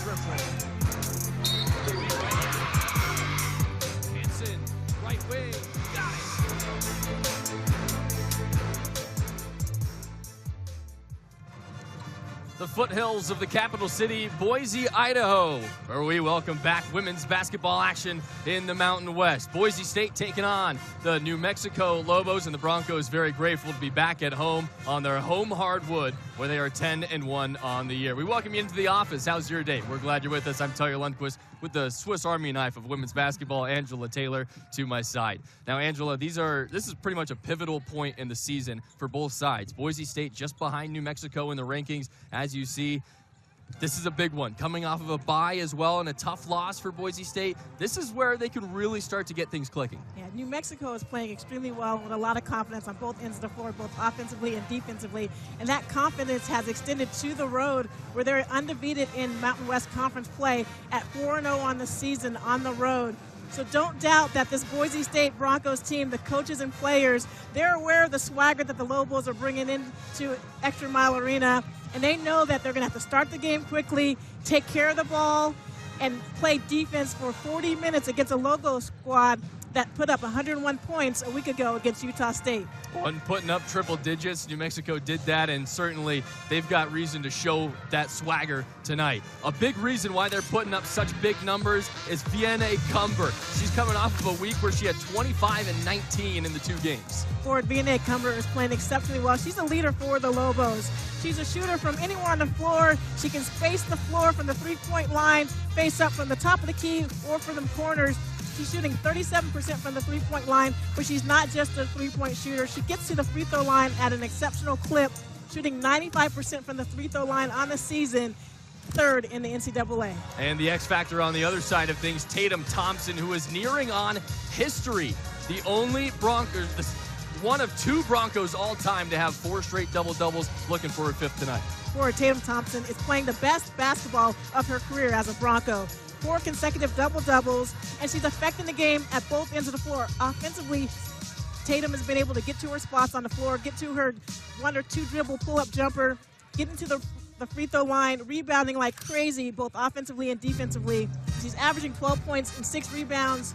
triple. Hanson, right wing, got it. The foothills of the capital city, Boise, Idaho, where we welcome back women's basketball action in the Mountain West. Boise State taking on the New Mexico Lobos, and the Broncos very grateful to be back at home on their home hardwood, where they are 10-1 on the year. We welcome you into the office. How's your day? We're glad you're with us. I'm Tyler Lundquist with the Swiss Army knife of women's basketball, Angela Taylor, to my side. Now, Angela, this is pretty much a pivotal point in the season for both sides. Boise State just behind New Mexico in the rankings, as you see. This is a big one. Coming off of a bye as well and a tough loss for Boise State, this is where they could really start to get things clicking. Yeah, New Mexico is playing extremely well with a lot of confidence on both ends of the floor, both offensively and defensively. And that confidence has extended to the road, where they're undefeated in Mountain West Conference play at 4-0 on the season on the road. So don't doubt that this Boise State Broncos team, the coaches and players, they're aware of the swagger that the Lobos are bringing into ExtraMile Arena, and they know that they're going to have to start the game quickly, take care of the ball, and play defense for 40 minutes against a Logo squad that put up 101 points a week ago against Utah State. Putting up triple digits, New Mexico did that, and certainly they've got reason to show that swagger tonight. A big reason why they're putting up such big numbers is Vianney Cumber. She's coming off of a week where she had 25 and 19 in the two games. Forward Vianney Cumber is playing exceptionally well. She's a leader for the Lobos. She's a shooter from anywhere on the floor. She can space the floor from the three-point line, face up from the top of the key or from the corners. She's shooting 37% from the three-point line, but she's not just a three-point shooter. She gets to the free throw line at an exceptional clip, shooting 95% from the free throw line on the season, third in the NCAA. And the X factor on the other side of things, Tatum Thompson, who is nearing on history. The only one of two Broncos all time to have 4 straight double-doubles, looking for her 5th tonight. Forward Tatum Thompson is playing the best basketball of her career as a Bronco. 4 consecutive double-doubles, and she's affecting the game at both ends of the floor. Offensively, Tatum has been able to get to her spots on the floor, get to her 1 or 2 dribble pull-up jumper, get into the free throw line, rebounding like crazy, both offensively and defensively. She's averaging 12 points and 6 rebounds,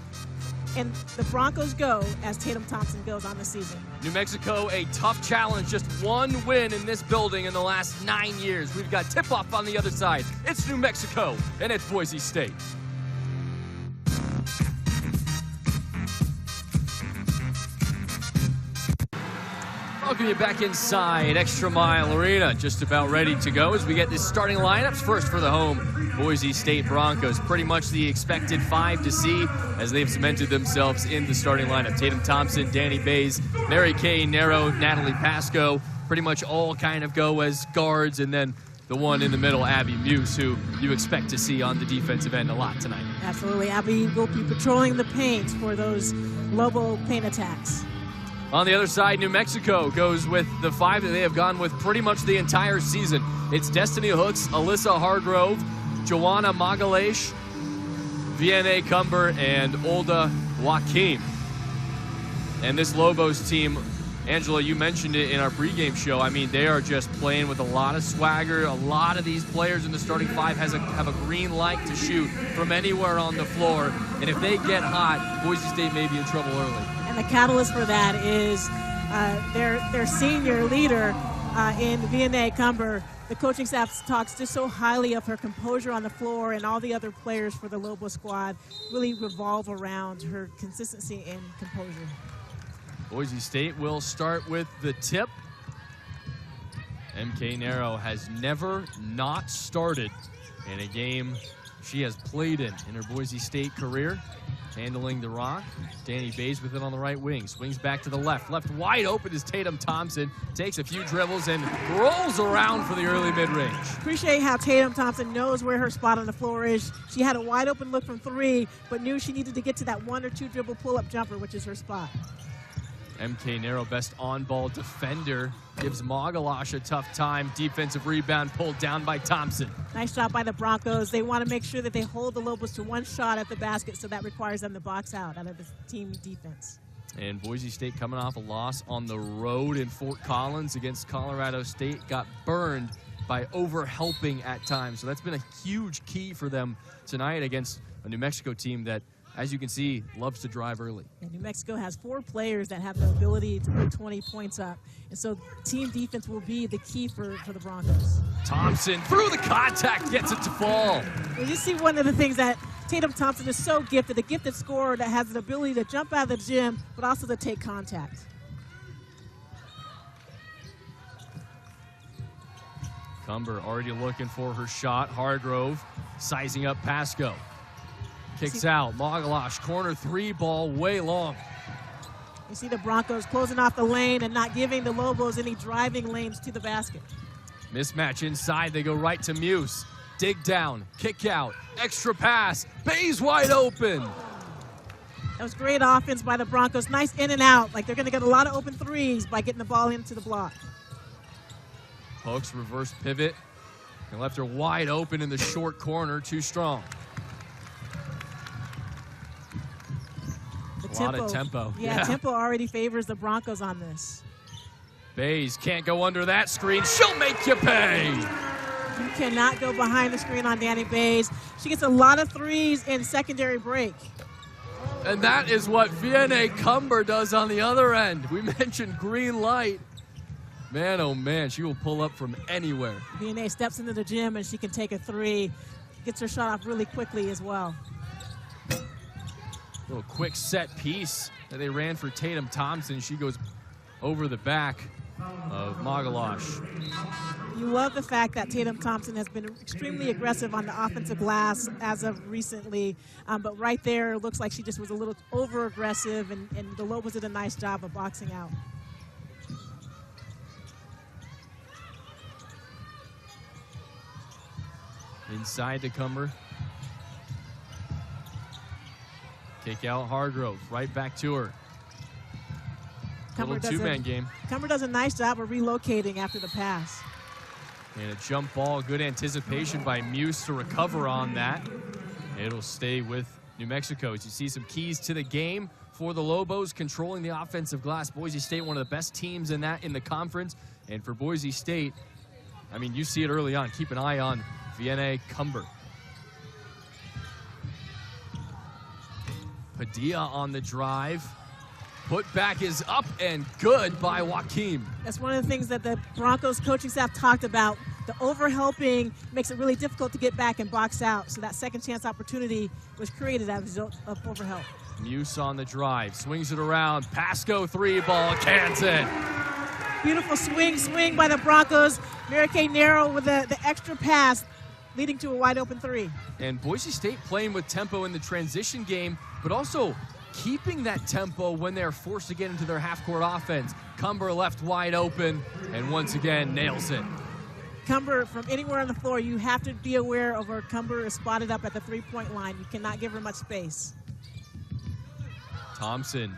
and the Broncos go as Tatum Thompson goes on the season. New Mexico, a tough challenge, just 1 win in this building in the last 9 years. We've got tip-off on the other side. It's New Mexico, and it's Boise State. Welcome you back inside ExtraMile Arena. Just about ready to go as we get the starting lineups. First for the home Boise State Broncos. Pretty much the expected 5 to see as they've cemented themselves in the starting lineup. Tatum Thompson, Danny Bays, Mary Kay Nero, Natalie Pasco. Pretty much all kind of go as guards, and then the one in the middle, Abby Muse, who you expect to see on the defensive end a lot tonight. Absolutely. Abby will be patrolling the paint for those Lobo paint attacks. On the other side, New Mexico goes with the 5 that they have gone with pretty much the entire season. It's Destiny Hooks, Alyssa Hargrove, Joanna Magalesh, Vianney Cumber, and Olda Joaquim. And this Lobos team, Angela, you mentioned it in our pregame show. I mean, they are just playing with a lot of swagger. A lot of these players in the starting 5 have a green light to shoot from anywhere on the floor. And if they get hot, Boise State may be in trouble early. And the catalyst for that is their senior leader in Vianney Cumber. The coaching staff talks just so highly of her composure on the floor, and all the other players for the Lobo squad really revolve around her consistency and composure. Boise State will start with the tip. MK Nero has never not started in a game she has played in her Boise State career. Handling the rock. Danny Bays with it on the right wing. Swings back to the left. Left wide open is Tatum Thompson. Takes a few dribbles and rolls around for the early mid-range. Appreciate how Tatum Thompson knows where her spot on the floor is. She had a wide open look from 3, but knew she needed to get to that 1 or 2 dribble pull-up jumper, which is her spot. MK Nero, best on-ball defender, gives Magalash a tough time. Defensive rebound pulled down by Thompson. Nice job by the Broncos. They want to make sure that they hold the Lobos to 1 shot at the basket, so that requires them to box out of the team defense. And Boise State coming off a loss on the road in Fort Collins against Colorado State. Got burned by over-helping at times. So that's been a huge key for them tonight against a New Mexico team that, as you can see, loves to drive early. And New Mexico has 4 players that have the ability to put 20 points up. And so team defense will be the key for the Broncos. Thompson through the contact, gets it to fall. Well, you see one of the things that Tatum Thompson is so gifted, a gifted scorer that has the ability to jump out of the gym, but also to take contact. Cumber already looking for her shot. Hargrove sizing up Pasco. Kicks out. Magalash, corner 3 ball, way long. You see the Broncos closing off the lane and not giving the Lobos any driving lanes to the basket. Mismatch inside. They go right to Muse. Dig down, kick out, extra pass. Bay's wide open. That was great offense by the Broncos. Nice in and out. Like they're going to get a lot of open threes by getting the ball into the block. Hooks reverse pivot and left her wide open in the short corner. Too strong. A lot of tempo. Yeah, tempo already favors the Broncos on this. Bays can't go under that screen. She'll make you pay. You cannot go behind the screen on Danny Bays. She gets a lot of threes in secondary break. And that is what Vianney Cumber does on the other end. We mentioned green light. Man, oh man, she will pull up from anywhere. Vianney steps into the gym and she can take a 3. Gets her shot off really quickly as well. Little quick set piece that they ran for Tatum Thompson. She goes over the back of Magalash. You love the fact that Tatum Thompson has been extremely aggressive on the offensive glass as of recently, but right there it looks like she just was a little over-aggressive, and the Lobos did a nice job of boxing out. Inside to Cumber. Kick out Hargrove, right back to her. Little two-man game. Cumber does a nice job of relocating after the pass. And a jump ball, good anticipation by Muse to recover on that. It'll stay with New Mexico. As you see some keys to the game for the Lobos, controlling the offensive glass. Boise State, one of the best teams in the conference. And for Boise State, I mean, you see it early on. Keep an eye on Vianney Cumber. Padilla on the drive. Put back is up and good by Joaquim. That's one of the things that the Broncos coaching staff talked about. The overhelping makes it really difficult to get back and box out. So that second chance opportunity was created as a result of overhelp. Muse on the drive, swings it around. Pasco 3 ball, cans it. Beautiful swing by the Broncos. Mary Kay Narrow with the extra pass, leading to a wide open 3. And Boise State playing with tempo in the transition game, but also keeping that tempo when they're forced to get into their half-court offense. Cumber left wide open, and once again nails it. Cumber, from anywhere on the floor, you have to be aware of where Cumber is spotted up at the 3-point line. You cannot give her much space. Thompson,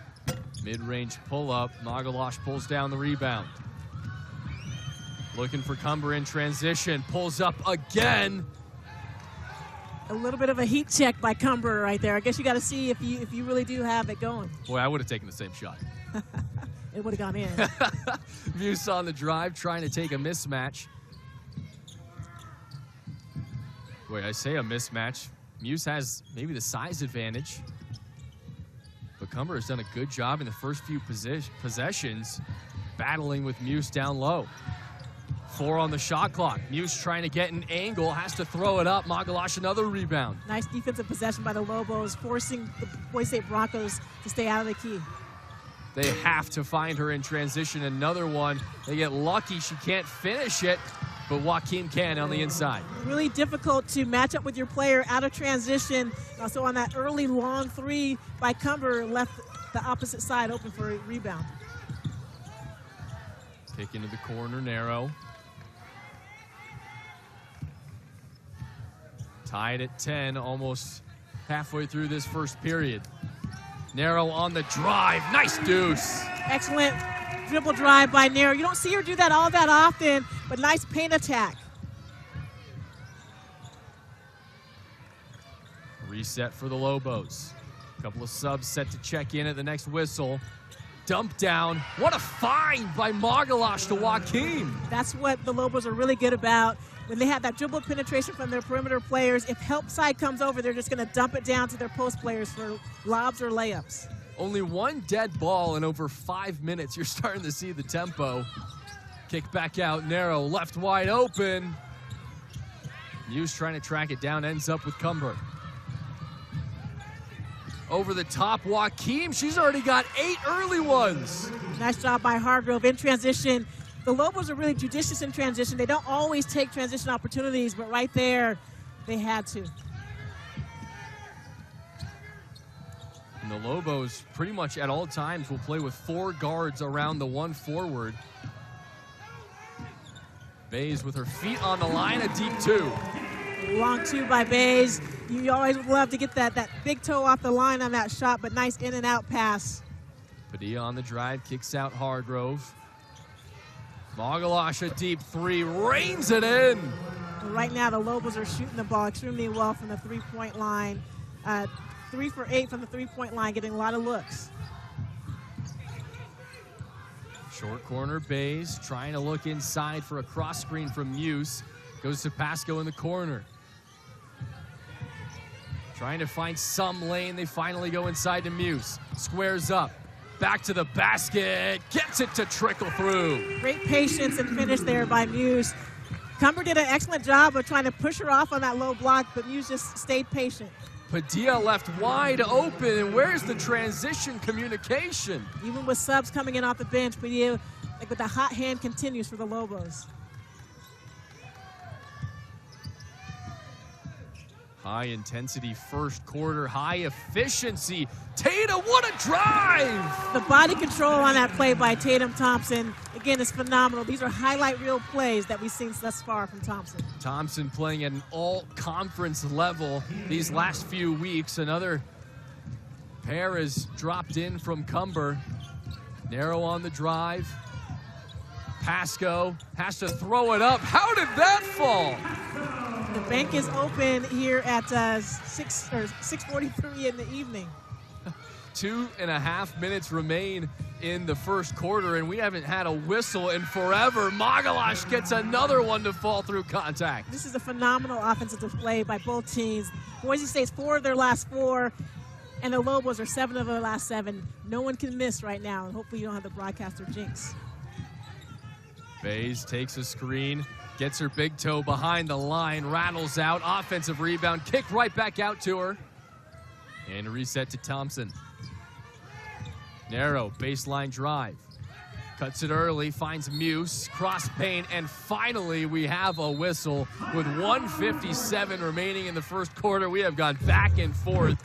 mid-range pull-up. Magalash pulls down the rebound. Looking for Cumber in transition, pulls up again. A little bit of a heat check by Cumber right there. I guess you got to see if you really do have it going. Boy, I would have taken the same shot. It would have gone in. Muse on the drive, trying to take a mismatch. Boy, I say a mismatch. Muse has maybe the size advantage. But Cumber has done a good job in the first few possessions, battling with Muse down low. 4 on the shot clock. Muse trying to get an angle, has to throw it up. Magalash another rebound. Nice defensive possession by the Lobos, forcing the Boise State Broncos to stay out of the key. They have to find her in transition. Another one. They get lucky. She can't finish it, but Joaquim can on the inside. Really difficult to match up with your player out of transition. Also on that early long 3 by Cumber, left the opposite side open for a rebound. Kick into the corner, Narrow. Tied at 10, almost halfway through this first period. Narrow on the drive, nice deuce. Excellent dribble drive by Narrow. You don't see her do that all that often, but nice paint attack. Reset for the Lobos. A couple of subs set to check in at the next whistle. dump down. What a find by Magalash to Joaquim. That's what the Lobos are really good about. When they have that dribble penetration from their perimeter players, if help side comes over, they're just going to dump it down to their post players for lobs or layups. Only one dead ball in over 5 minutes. You're starting to see the tempo. Kick back out, narrow, left wide open. Muse trying to track it down, ends up with Cumber. Over the top, Joaquim, she's already got 8 early ones. Nice job by Hargrove in transition. The Lobos are really judicious in transition. They don't always take transition opportunities, but right there, they had to. And the Lobos pretty much at all times will play with 4 guards around the 1 forward. Bays with her feet on the line, a deep 2. Long 2 by Bays. You always would love to get that big toe off the line on that shot, but nice in and out pass. Padilla on the drive, kicks out Hargrove. Magalash a deep 3, reins it in. Right now the Lobos are shooting the ball extremely well from the 3-point line. 3 for 8 from the 3-point line, getting a lot of looks. Short corner, Bays trying to look inside for a cross screen from Muse. Goes to Pasco in the corner. Trying to find some lane. They finally go inside to Muse. Squares up. Back to the basket. Gets it to trickle through. Great patience and finish there by Muse. Cumber did an excellent job of trying to push her off on that low block, but Muse just stayed patient. Padilla left wide open, and where's the transition communication? Even with subs coming in off the bench, Padilla, like with the hot hand, continues for the Lobos. High intensity first quarter, high efficiency. Tatum, what a drive! The body control on that play by Tatum Thompson, again, is phenomenal. These are highlight reel plays that we've seen thus far from Thompson. Thompson playing at an all-conference level these last few weeks. Another pair is dropped in from Cumber. Narrow on the drive. Pasco has to throw it up. How did that fall? The bank is open here at 6:43 in the evening. 2.5 minutes remain in the first quarter, and we haven't had a whistle in forever. Magalash gets another one to fall through contact. This is a phenomenal offensive display by both teams. Boise State's 4 of their last 4, and the Lobos are 7 of their last 7. No one can miss right now, and hopefully you don't have the broadcaster jinx. Bays takes a screen, gets her big toe behind the line, rattles out, offensive rebound, kick right back out to her. And a reset to Thompson. Narrow, baseline drive. Cuts it early, finds Muse, cross paint, and finally we have a whistle with 1:57 remaining in the first quarter. We have gone back and forth.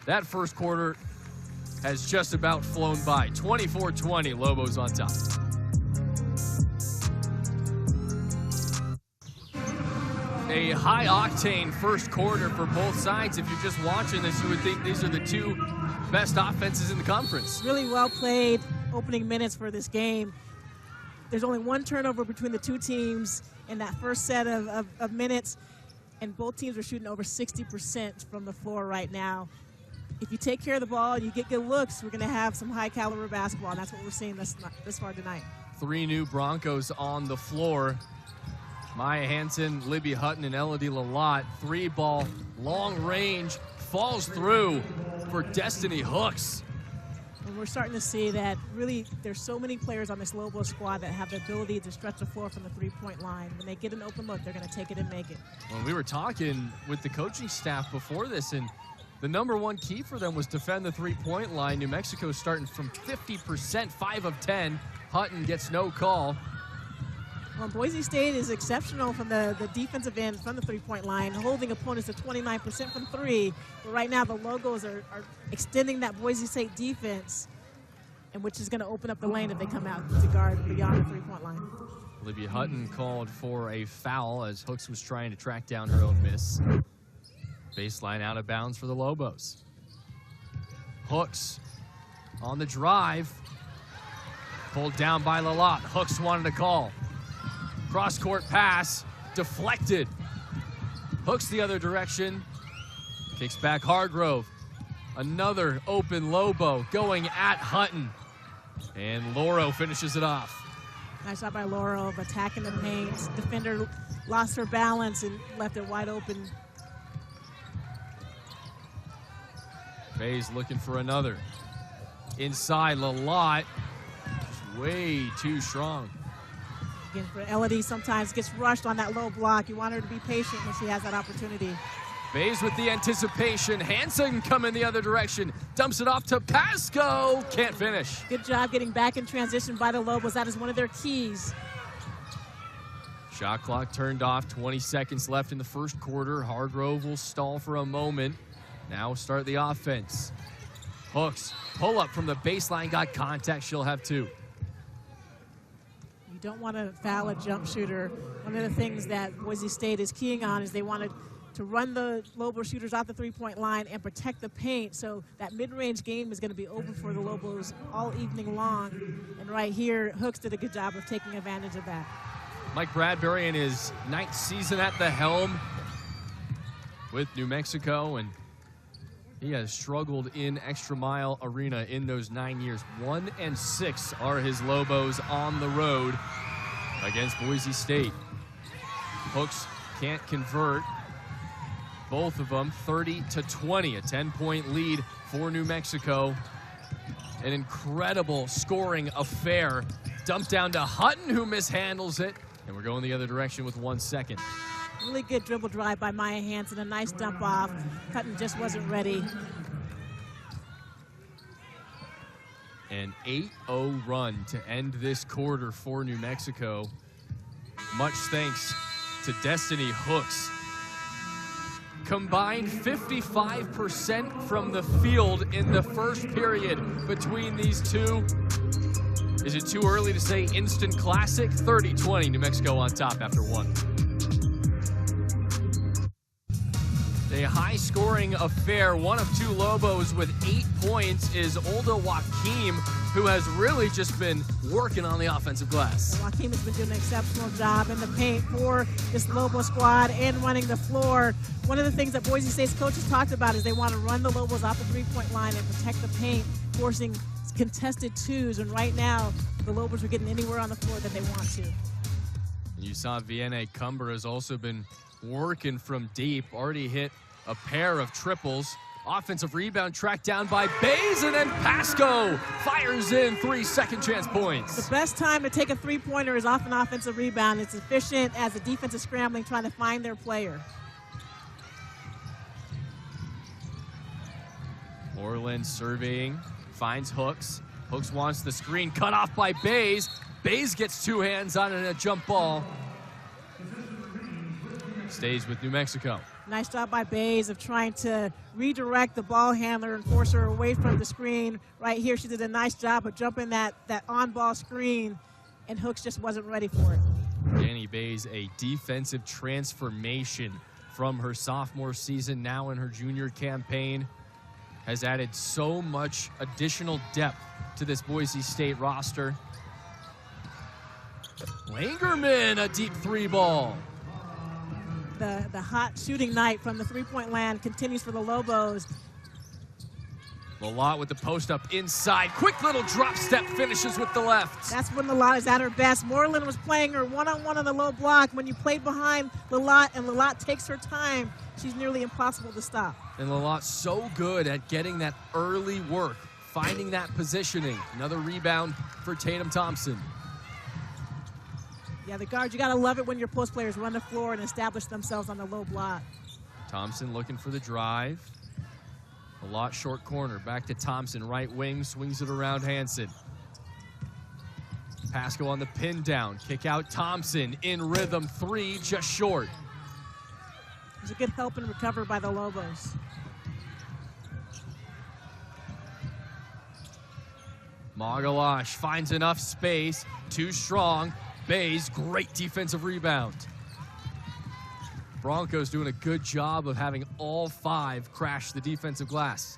That first quarter has just about flown by. 24-20, Lobos on top. A high-octane first quarter for both sides. If you're just watching this, you would think these are the 2 best offenses in the conference. Really well played opening minutes for this game. There's only 1 turnover between the 2 teams in that first set of minutes, and both teams are shooting over 60% from the floor right now. If you take care of the ball and you get good looks, we're going to have some high-caliber basketball, and that's what we're seeing this far tonight. 3 new Broncos on the floor. Maya Hansen, Libby Hutton, and Elodie Lalott. 3-ball, long range, falls through for Destiny Hooks. And we're starting to see that really there's so many players on this Lobo squad that have the ability to stretch the floor from the 3-point line. When they get an open look, they're going to take it and make it. Well, we were talking with the coaching staff before this, and the number 1 key for them was defend the 3-point line. New Mexico starting from 50%, 5 of 10. Hutton gets no call. Well, Boise State is exceptional from the defensive end from the 3-point line, holding opponents to 29% from 3. But right now the Logos are extending that Boise State defense, and which is going to open up the lane if they come out to guard beyond the 3-point line. Libby Hutton called for a foul as Hooks was trying to track down her own miss. Baseline out of bounds for the Lobos. Hooks on the drive. Pulled down by Lalott. Hooks wanted a call. Cross-court pass, deflected. Hooks the other direction. Kicks back Hargrove. Another open Lobo going at Hutton. And Lauro finishes it off. Nice shot by Lauro of attacking the paint. Defender lost her balance and left it wide open. Bayes looking for another. Inside, Lalott, just way too strong. Again, for Elodie, sometimes gets rushed on that low block. You want her to be patient when she has that opportunity. Bayes with the anticipation. Hansen coming the other direction. Dumps it off to Pasco. Can't finish. Good job getting back in transition by the Lobos. That is one of their keys. Shot clock turned off. 20 seconds left in the first quarter. Hargrove will stall for a moment. Now start the offense. Hooks, pull up from the baseline, got contact. She'll have 2. You don't want to foul a jump shooter. One of the things that Boise State is keying on is they wanted to run the Lobo shooters off the three-point line and protect the paint, so that mid-range game is going to be open for the Lobos all evening long. And right here, Hooks did a good job of taking advantage of that. Mike Bradbury in his 9th season at the helm with New Mexico, and he has struggled in ExtraMile Arena in those 9 years. 1-6 are his Lobos on the road against Boise State. Hooks can't convert. Both of them 30-20, a 10-point lead for New Mexico. An incredible scoring affair. Dumped down to Hutton, who mishandles it. And we're going the other direction with 1 second. Really good dribble drive by Maya Hansen, a nice dump off. Hutton just wasn't ready. An 8-0 run to end this quarter for New Mexico. Much thanks to Destiny Hooks. Combined 55% from the field in the first period between these two. Is it too early to say instant classic? 30-20, New Mexico on top after 1. A high-scoring affair. One of 2 Lobos with 8 points is Olda Joaquim, who has really just been working on the offensive glass. Joaquim has been doing an exceptional job in the paint for this Lobo squad and running the floor. One of the things that Boise State's coaches talked about is they want to run the Lobos off the three-point line and protect the paint, forcing contested 2s. And right now, the Lobos are getting anywhere on the floor that they want to. You saw Vienna Cumber has also been working from deep, already hit a pair of triples. Offensive rebound tracked down by Bayes, and then Pasco fires in 3 second chance points. The best time to take a three-pointer is off an offensive rebound. It's efficient as the defense is scrambling, trying to find their player. Moreland surveying, finds Hooks. Hooks wants the screen, cut off by Bayes. Bayes gets 2 hands on it and a jump ball. Stays with New Mexico. Nice job by Bayes of trying to redirect the ball handler and force her away from the screen. Right here, she did a nice job of jumping that on-ball screen, and Hooks just wasn't ready for it. Danny Bayes, a defensive transformation from her sophomore season, now in her junior campaign, has added so much additional depth to this Boise State roster. Langerman, a deep 3 ball. The hot shooting night from the three-point land continues for the Lobos. Lalott with the post up inside. Quick little drop step, finishes with the left. That's when Lalott is at her best. Moreland was playing her one-on-one on the low block. When you play behind Lalott and Lalott takes her time, she's nearly impossible to stop. And Lalott's so good at getting that early work, finding that positioning. Another rebound for Tatum Thompson. Yeah, the guards, you got to love it when your post players run the floor and establish themselves on the low block. Thompson looking for the drive. Lalott short corner, back to Thompson, right wing, swings it around Hansen. Pasco on the pin down, kick out Thompson, in rhythm, 3, just short. It was a good help and recover by the Lobos. Magalash finds enough space, too strong. Bayes, great defensive rebound. Broncos doing a good job of having all 5 crash the defensive glass.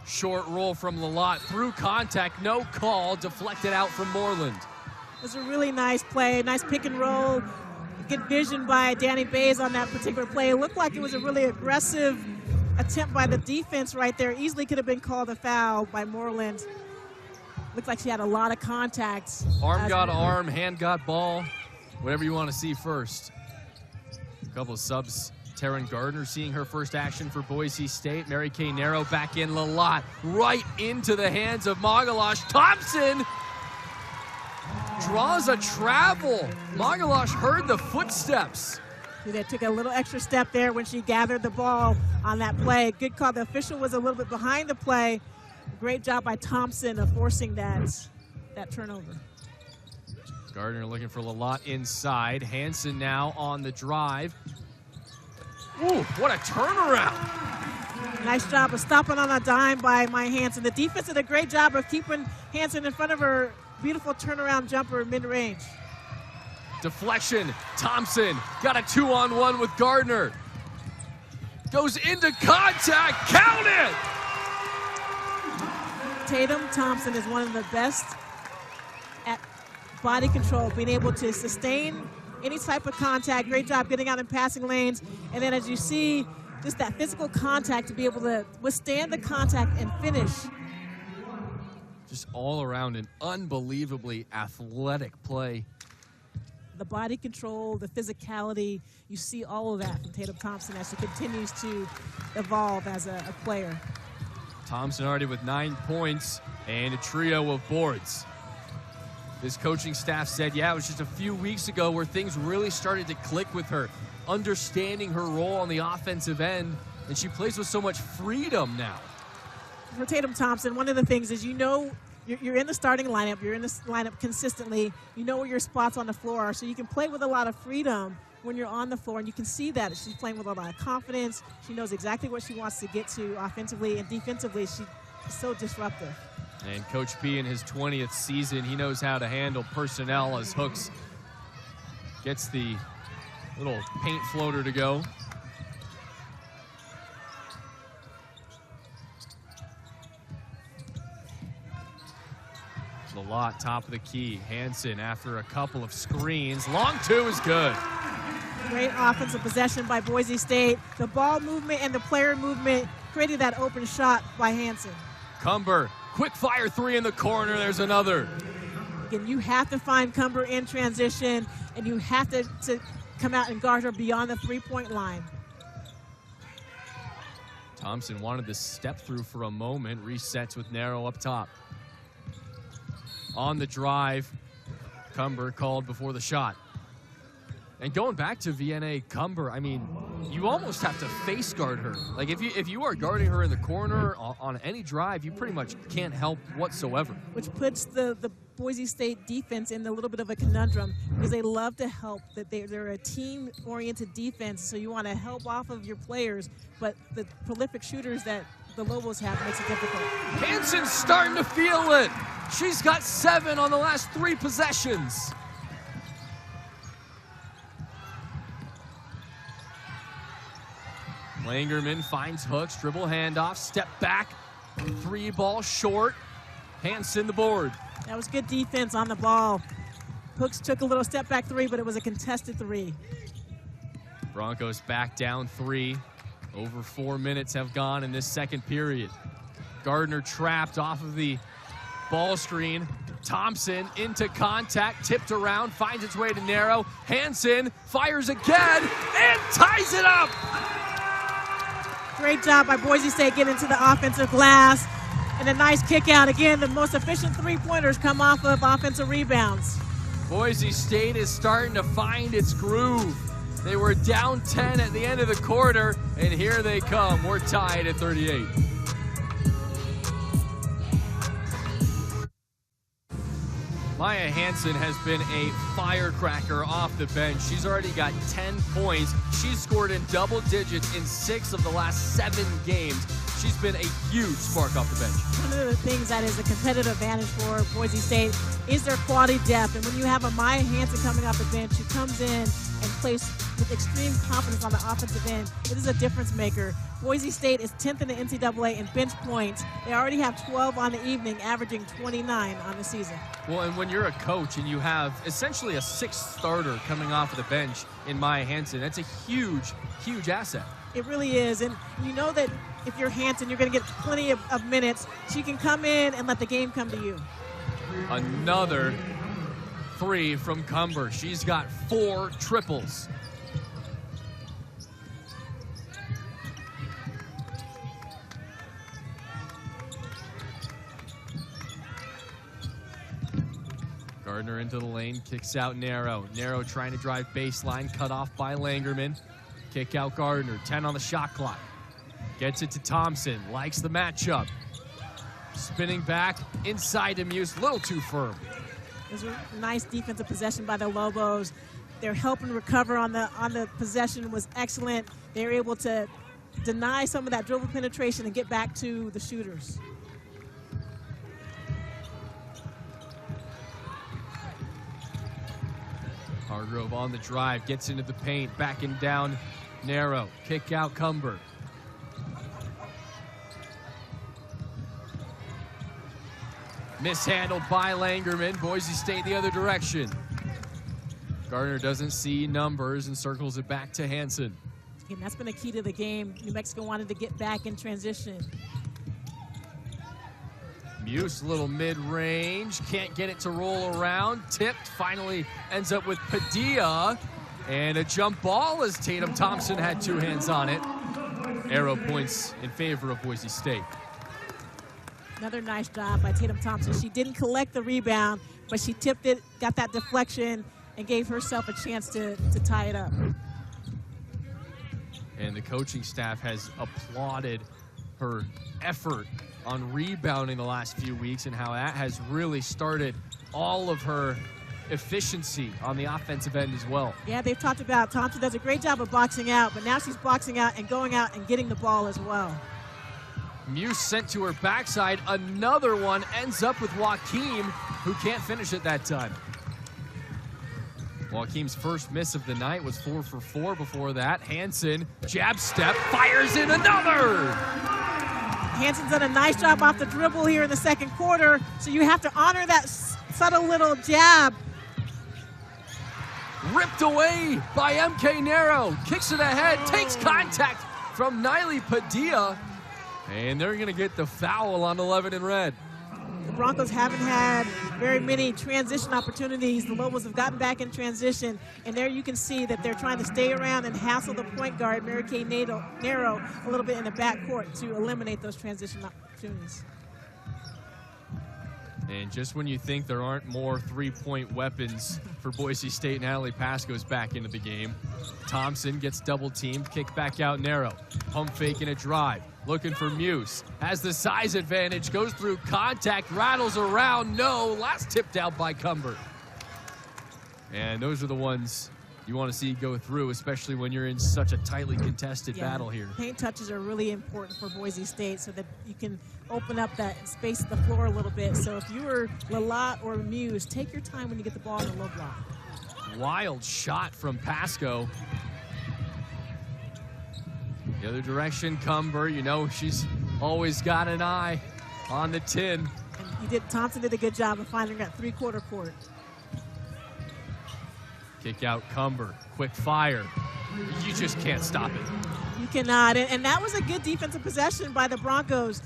Short roll from Lalott, through contact, no call, deflected out from Moreland. It was a really nice play, nice pick and roll. Good vision by Danny Bayes on that particular play. It looked like it was a really aggressive attempt by the defense right there easily could have been called a foul by Moreland. Looked like she had a lot of contact. Arm got arm, hand got ball, whatever you want to see first. A couple of subs. Taryn Gardner seeing her first action for Boise State. Mary Kay Narrow back in. Lalott right into the hands of Magalosh. Thompson draws a travel. Magalosh heard the footsteps. They took a little extra step there when she gathered the ball on that play. Good call. The official was a little bit behind the play. Great job by Thompson of forcing that turnover. Gardner looking for Lalott inside. Hansen now on the drive. Ooh, what a turnaround. Nice job of stopping on a dime by Maya Hansen. The defense did a great job of keeping Hansen in front of her beautiful turnaround jumper mid-range. Deflection. Thompson got a 2-on-1 with Gardner. Goes into contact. Count it! Tatum Thompson is one of the best at body control, being able to sustain any type of contact. Great job getting out in passing lanes. And then as you see, just that physical contact to be able to withstand the contact and finish. Just all around an unbelievably athletic play. The body control, the physicality, you see all of that from Tatum Thompson as she continues to evolve as a player. Thompson already with 9 points and a trio of boards. This coaching staff said, yeah, it was just a few weeks ago where things really started to click with her, understanding her role on the offensive end, and she plays with so much freedom now. For Tatum Thompson, one of the things is, you know, you're in the starting lineup, you're in this lineup consistently, you know where your spots on the floor are, so you can play with a lot of freedom when you're on the floor, and you can see that she's playing with a lot of confidence. She knows exactly what she wants to get to offensively, and defensively she's so disruptive. And Coach B in his 20th season, he knows how to handle personnel as Hooks gets the little paint floater to go. Lalott, top of the key. Hansen after a couple of screens. Long two is good. Great offensive possession by Boise State. The ball movement and the player movement created that open shot by Hansen. Cumber, quick fire three in the corner. There's another. Again, you have to find Cumber in transition, and you have to come out and guard her beyond the three-point line. Thompson wanted to step through for a moment. Resets with Narrow up top. On the drive, Cumber called before the shot. And going back to VNA Cumber, I mean, you almost have to face guard her. Like if you are guarding her in the corner on any drive, you pretty much can't help whatsoever. Which puts the Boise State defense in a little bit of a conundrum, because they love to help. That they're a team-oriented defense, so you want to help off of your players, but the prolific shooters that the Lobos have makes it difficult. Hansen's starting to feel it. She's got 7 on the last 3 possessions. Langerman finds Hooks, dribble handoff, step back, 3 ball short. Hansen the board. That was good defense on the ball. Hooks took a little step back 3, but it was a contested 3. Broncos back down 3. Over 4 minutes have gone in this second period. Gardner trapped off of the ball screen. Thompson into contact, tipped around, finds its way to Narrow. Hansen fires again and ties it up. Great job by Boise State getting to the offensive glass. And a nice kick out. Again, the most efficient three-pointers come off of offensive rebounds. Boise State is starting to find its groove. They were down 10 at the end of the quarter, and here they come. We're tied at 38. Maya Hansen has been a firecracker off the bench. She's already got 10 points. She's scored in double digits in 6 of the last 7 games. She's been a huge spark off the bench. One of the things that is a competitive advantage for Boise State is their quality depth. And when you have a Maya Hansen coming off the bench who comes in and plays with extreme confidence on the offensive end, it is a difference maker. Boise State is 10th in the NCAA in bench points. They already have 12 on the evening, averaging 29 on the season. Well, and when you're a coach and you have essentially a 6th starter coming off of the bench in Maya Hansen, that's a huge, huge asset. It really is. And you know that if you're Hanson, you're going to get plenty of minutes. She can come in and let the game come to you. Another 3 from Cumber. She's got 4 triples. Gardner into the lane, kicks out Narrow. Narrow trying to drive baseline, cut off by Langerman. Kick out Gardner, 10 on the shot clock. Gets it to Thompson, likes the matchup. Spinning back, inside to Muse, a little too firm. It was a nice defensive possession by the Lobos. Their help and recover on the possession was excellent. They were able to deny some of that dribble penetration and get back to the shooters. Hargrove on the drive, gets into the paint, backing down Narrow. Kick out Cumber. Mishandled by Langerman. Boise State the other direction. Gardner doesn't see numbers and circles it back to Hanson. And that's been a key to the game. New Mexico wanted to get back in transition. Muse, little mid-range, can't get it to roll around. Tipped, finally ends up with Padilla. And a jump ball as Tatum Thompson had 2 hands on it. Arrow points in favor of Boise State. Another nice job by Tatum Thompson. She didn't collect the rebound, but she tipped it, got that deflection, and gave herself a chance to tie it up. And the coaching staff has applauded her effort on rebounding the last few weeks and how that has really started all of her efficiency on the offensive end as well. Yeah, they've talked about Thompson does a great job of boxing out, but now she's boxing out and going out and getting the ball as well. Muse sent to her backside. Another one ends up with Joaquim, who can't finish it that time. Joaquim's first miss of the night was 4 for 4 before that. Hanson, jab step, fires in another! Hanson's done a nice job off the dribble here in the second quarter, so you have to honor that subtle little jab. Ripped away by MK Narrow. Kicks it ahead, takes contact from Niley Padilla. And they're going to get the foul on 11 in red. The Broncos haven't had very many transition opportunities. The Lobos have gotten back in transition, and there you can see that they're trying to stay around and hassle the point guard, Mary Kay Narrow, a little bit in the backcourt to eliminate those transition opportunities. And just when you think there aren't more three-point weapons for Boise State, Natalie Pascoe's back into the game. Thompson gets double-teamed, kick back out Narrow. Pump fake and a drive. Looking for Muse. Has the size advantage, goes through contact, rattles around. No, last tipped out by Cumber. And those are the ones you want to see go through, especially when you're in such a tightly contested battle here. Paint touches are really important for Boise State so that you can open up that space of the floor a little bit. So if you were Lalat or Muse, take your time when you get the ball in the low block. Wild shot from Pascoe. The other direction, Cumber, you know, she's always got an eye on the tin. And Thompson did a good job of finding that three-quarter court. Kick out Cumber, quick fire. You just can't stop it. You cannot, and that was a good defensive possession by the Broncos.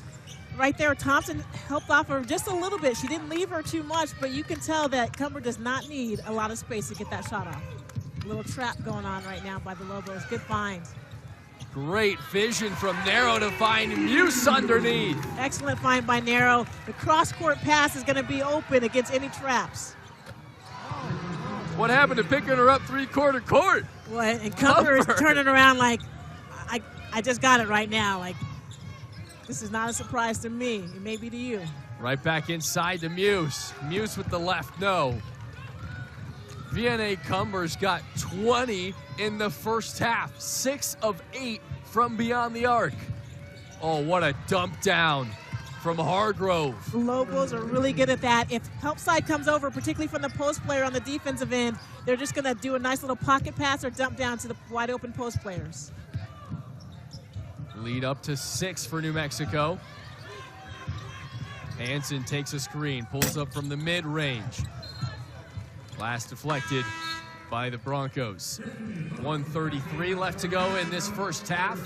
Right there, Thompson helped off her just a little bit. She didn't leave her too much, but you can tell that Cumber does not need a lot of space to get that shot off. A little trap going on right now by the Lobos. Good find. Great vision from Narrow to find Muse underneath. Excellent find by Narrow. The cross-court pass is going to be open against any traps. What happened to picking her up three-quarter court? Well, and Cumber is turning around like, I just got it right now. Like, this is not a surprise to me. It may be to you. Right back inside to Muse. Muse with the left, no. Vianney Cumber's got 20 in the first half. 6 of 8 from beyond the arc. Oh, what a dump down from Hargrove. The Lobos are really good at that. If help side comes over, particularly from the post player on the defensive end, they're just going to do a nice little pocket pass or dump down to the wide open post players. Lead up to 6 for New Mexico. Hanson takes a screen, pulls up from the mid-range. Last deflected by the Broncos. 1:33 left to go in this first half.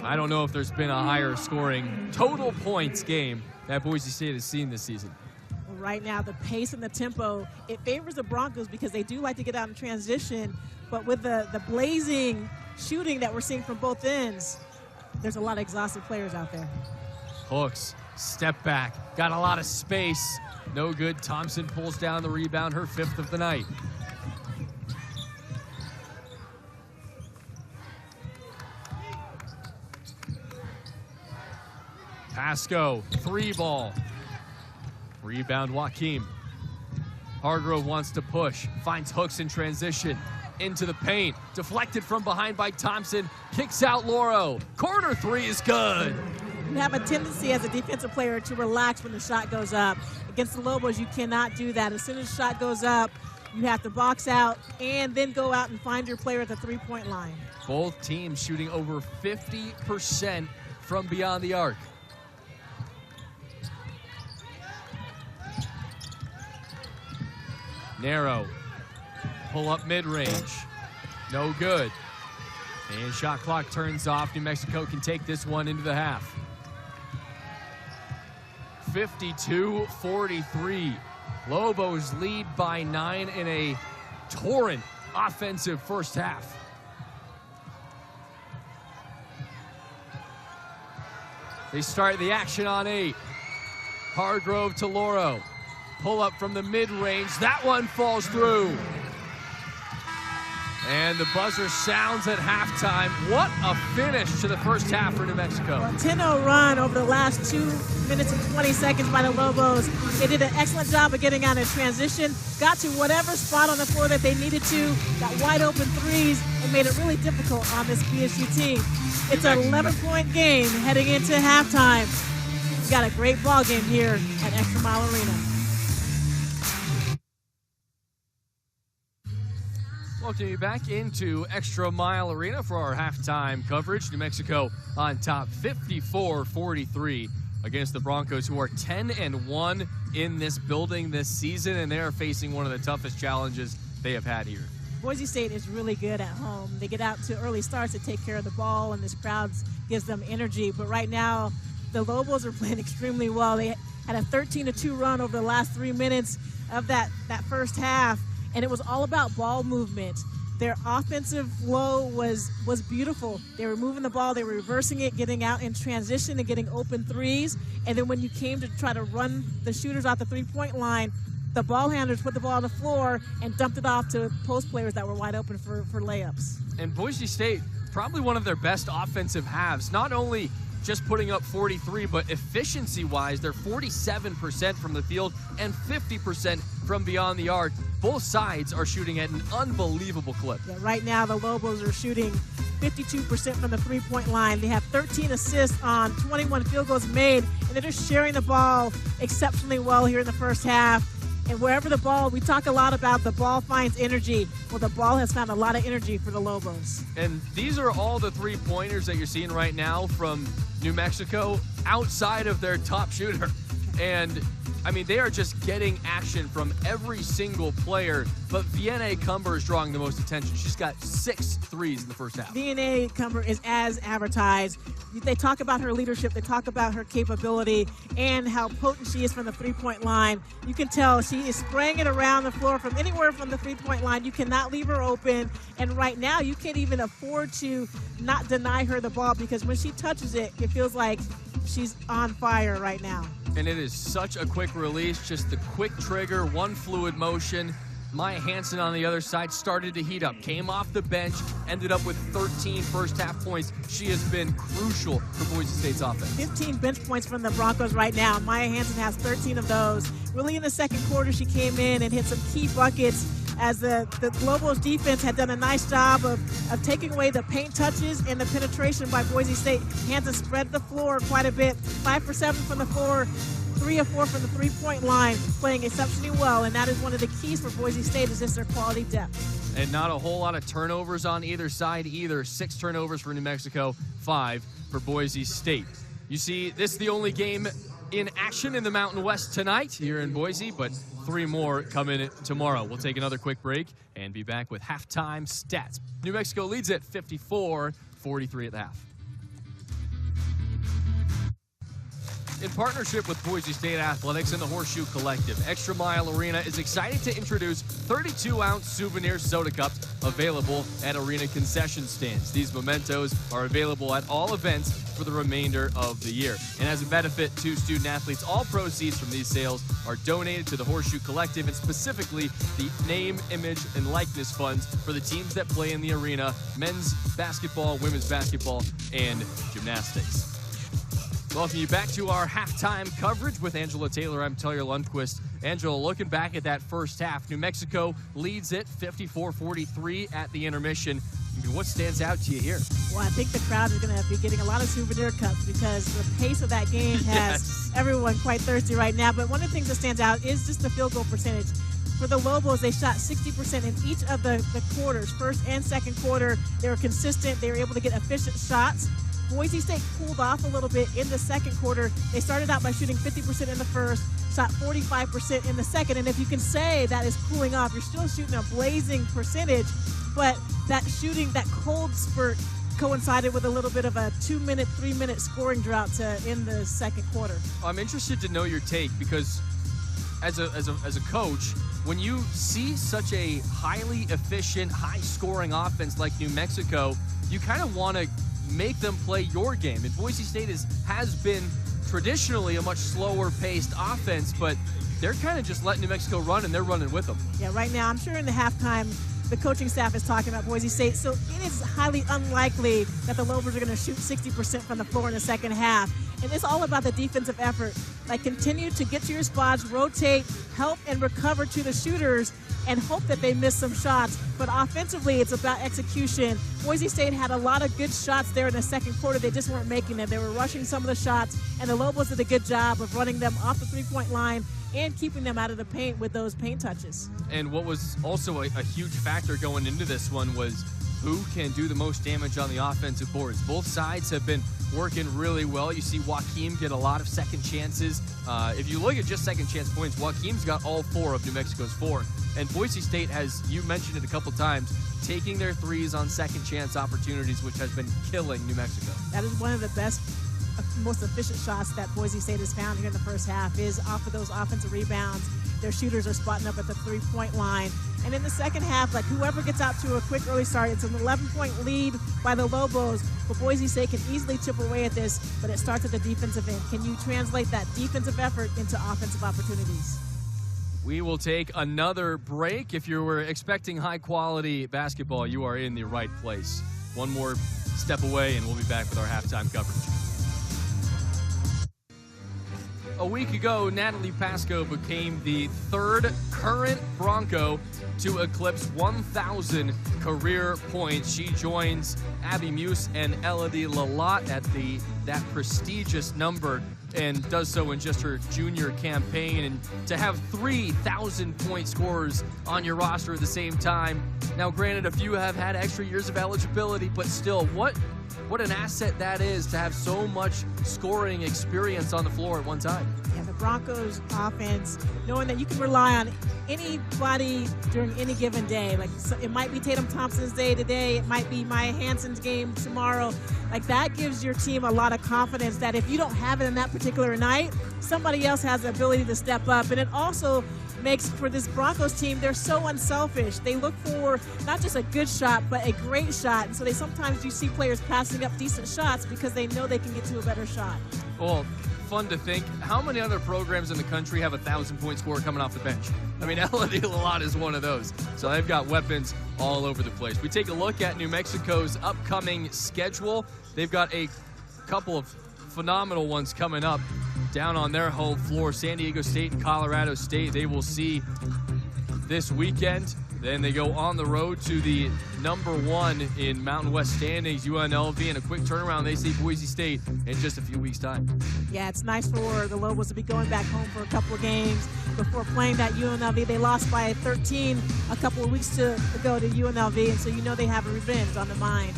I don't know if there's been a higher scoring total points game that Boise State has seen this season. Right now, the pace and the tempo, it favors the Broncos because they do like to get out in transition, but with the blazing shooting that we're seeing from both ends, there's a lot of exhausted players out there. Hooks, step back, got a lot of space. No good. Thompson pulls down the rebound, her 5th of the night. Pasco, 3 ball. Rebound, Joaquim. Hargrove wants to push, finds Hooks in transition. Into the paint, deflected from behind by Thompson, kicks out Loro. Corner 3 is good. You have a tendency as a defensive player to relax when the shot goes up. Against the Lobos, you cannot do that. As soon as the shot goes up, you have to box out and then go out and find your player at the three-point line. Both teams shooting over 50% from beyond the arc. Narrow, pull up mid-range, no good. And shot clock turns off. New Mexico can take this one into the half. 52-43. Lobos lead by 9 in a torrent offensive first half. They start the action on 8. Hargrove to Loro. Pull up from the mid-range. That one falls through. And the buzzer sounds at halftime. What a finish to the first half for New Mexico. Well, 10-0 run over the last 2 minutes and 20 seconds by the Lobos. They did an excellent job of getting out in transition, got to whatever spot on the floor that they needed to, got wide open threes, and made it really difficult on this BSU team. It's an 11-point game heading into halftime. We've got a great ball game here at ExtraMile Arena. Welcome you back into ExtraMile Arena for our halftime coverage. New Mexico on top 54-43 against the Broncos, who are 10-1 in this building this season, and they are facing one of the toughest challenges they have had here. Boise State is really good at home. They get out to early starts to take care of the ball, and this crowd gives them energy. But right now, the Lobos are playing extremely well. They had a 13-2 run over the last 3 minutes of that first half. And it was all about ball movement. Their offensive flow was beautiful. They were moving the ball, they were reversing it, getting out in transition and getting open threes. And then when you came to try to run the shooters off the three-point line, the ball handlers put the ball on the floor and dumped it off to post players that were wide open for layups. And Boise State, probably one of their best offensive halves, not only just putting up 43, but efficiency-wise, they're 47% from the field and 50% from beyond the arc. Both sides are shooting at an unbelievable clip. Yeah, right now, the Lobos are shooting 52% from the three-point line. They have 13 assists on 21 field goals made, and they're just sharing the ball exceptionally well here in the first half. And wherever the ball, we talk a lot about the ball finds energy. Well, the ball has found a lot of energy for the Lobos. And these are all the three-pointers that you're seeing right now from New Mexico outside of their top shooter. And I mean, they are just getting action from every single player, but Vienna Cumber is drawing the most attention. She's got 6 threes in the first half. Vienna Cumber is as advertised. They talk about her leadership, they talk about her capability, and how potent she is from the three-point line. You can tell she is spraying it around the floor from anywhere from the three-point line. You cannot leave her open, and right now you can't even afford to not deny her the ball, because when she touches it, it feels like she's on fire right now. And it is such a quick release, just the quick trigger, one fluid motion. Maya Hansen on the other side started to heat up, came off the bench, ended up with 13 first half points. She has been crucial for Boise State's offense. 15 bench points from the Broncos right now. Maya Hansen has 13 of those. Really in the second quarter, she came in and hit some key buckets as the Lobos defense had done a nice job of taking away the paint touches and the penetration by Boise State. Hansen spread the floor quite a bit, 5 for 7 from the floor, 3 of 4 from the three-point line, playing exceptionally well, and that is one of the keys for Boise State, is just their quality depth. And not a whole lot of turnovers on either side either. 6 turnovers for New Mexico, 5 for Boise State. You see, this is the only game in action in the Mountain West tonight here in Boise, but 3 more coming tomorrow. We'll take another quick break and be back with halftime stats. New Mexico leads at 54-43 at the half. In partnership with Boise State Athletics and the Horseshoe Collective, ExtraMile Arena is excited to introduce 32-ounce souvenir soda cups available at arena concession stands. These mementos are available at all events for the remainder of the year. And as a benefit to student athletes, all proceeds from these sales are donated to the Horseshoe Collective and specifically the name, image, and likeness funds for the teams that play in the arena: men's basketball, women's basketball, and gymnastics. Welcome you back to our halftime coverage with Angela Taylor. I'm Taylor Lundquist. Angela, looking back at that first half, New Mexico leads it 54-43 at the intermission. What stands out to you here? Well, I think the crowd is going to be getting a lot of souvenir cups because the pace of that game has everyone quite thirsty right now. But one of the things that stands out is just the field goal percentage. For the Lobos, they shot 60% in each of the quarters. First and second quarter, they were consistent. They were able to get efficient shots. Boise State cooled off a little bit in the second quarter. They started out by shooting 50% in the first, shot 45% in the second. And if you can say that is cooling off, you're still shooting a blazing percentage. But that shooting, that cold spurt coincided with a little bit of a 2-minute, 3-minute scoring drought to end the second quarter. I'm interested to know your take because as a coach, when you see such a highly efficient, high-scoring offense like New Mexico, you kind of want to make them play your game. And Boise State has been traditionally a much slower-paced offense, but they're kind of just letting New Mexico run, and they're running with them. Yeah, right now, I'm sure in the halftime, the coaching staff is talking about Boise State, so it is highly unlikely that the Lobos are going to shoot 60% from the floor in the second half. And it's all about the defensive effort. Like, continue to get to your spots, rotate, help and recover to the shooters, and hope that they miss some shots. But offensively, it's about execution. Boise State had a lot of good shots there in the second quarter. They just weren't making them. They were rushing some of the shots, and the Lobos did a good job of running them off the three-point line and keeping them out of the paint with those paint touches. And what was also a huge factor going into this one was who can do the most damage on the offensive boards. Both sides have been working really well. You see Joaquim get a lot of second chances. If you look at just second chance points, Joaquim's got all 4 of New Mexico's 4. And Boise State has, you mentioned it a couple times, taking their threes on second chance opportunities, which has been killing New Mexico. That is one of the best, most efficient shots that Boise State has found here in the first half is off of those offensive rebounds. Their shooters are spotting up at the three-point line. And in the second half, like, whoever gets out to a quick early start, it's an 11-point lead by the Lobos, but Boise State can easily chip away at this, but it starts at the defensive end. Can you translate that defensive effort into offensive opportunities? We will take another break. If you were expecting high-quality basketball, you are in the right place. One more step away, and we'll be back with our halftime coverage. A week ago, Natalie Pasco became the 3rd current Bronco to eclipse 1,000 career points. She joins Abby Muse and Elodie Lalott at that prestigious number and does so in just her junior campaign. And to have 3,000-point scorers on your roster at the same time, now granted, a few have had extra years of eligibility, but still, what an asset that is to have so much scoring experience on the floor at one time. Yeah, the Broncos offense, knowing that you can rely on anybody during any given day. Like, so it might be Tatum Thompson's day today, it might be Maya Hansen's game tomorrow. Like, that gives your team a lot of confidence that if you don't have it in that particular night, somebody else has the ability to step up. And it also makes, for this Broncos team, they're so unselfish. They look for not just a good shot, but a great shot. And so sometimes you see players passing up decent shots because they know they can get to a better shot. Well, fun to think, how many other programs in the country have a 1,000-point scorer coming off the bench? I mean, Elodie Lalott is one of those. So they've got weapons all over the place. We take a look at New Mexico's upcoming schedule. They've got a couple of phenomenal ones coming up down on their home floor. San Diego State and Colorado State they will see this weekend. Then they go on the road to the #1 in Mountain West standings, UNLV, and a quick turnaround. They see Boise State in just a few weeks' time. Yeah, it's nice for the Lobos to be going back home for a couple of games before playing that UNLV. They lost by 13 a couple of weeks ago to UNLV, and so you know they have a revenge on the mind.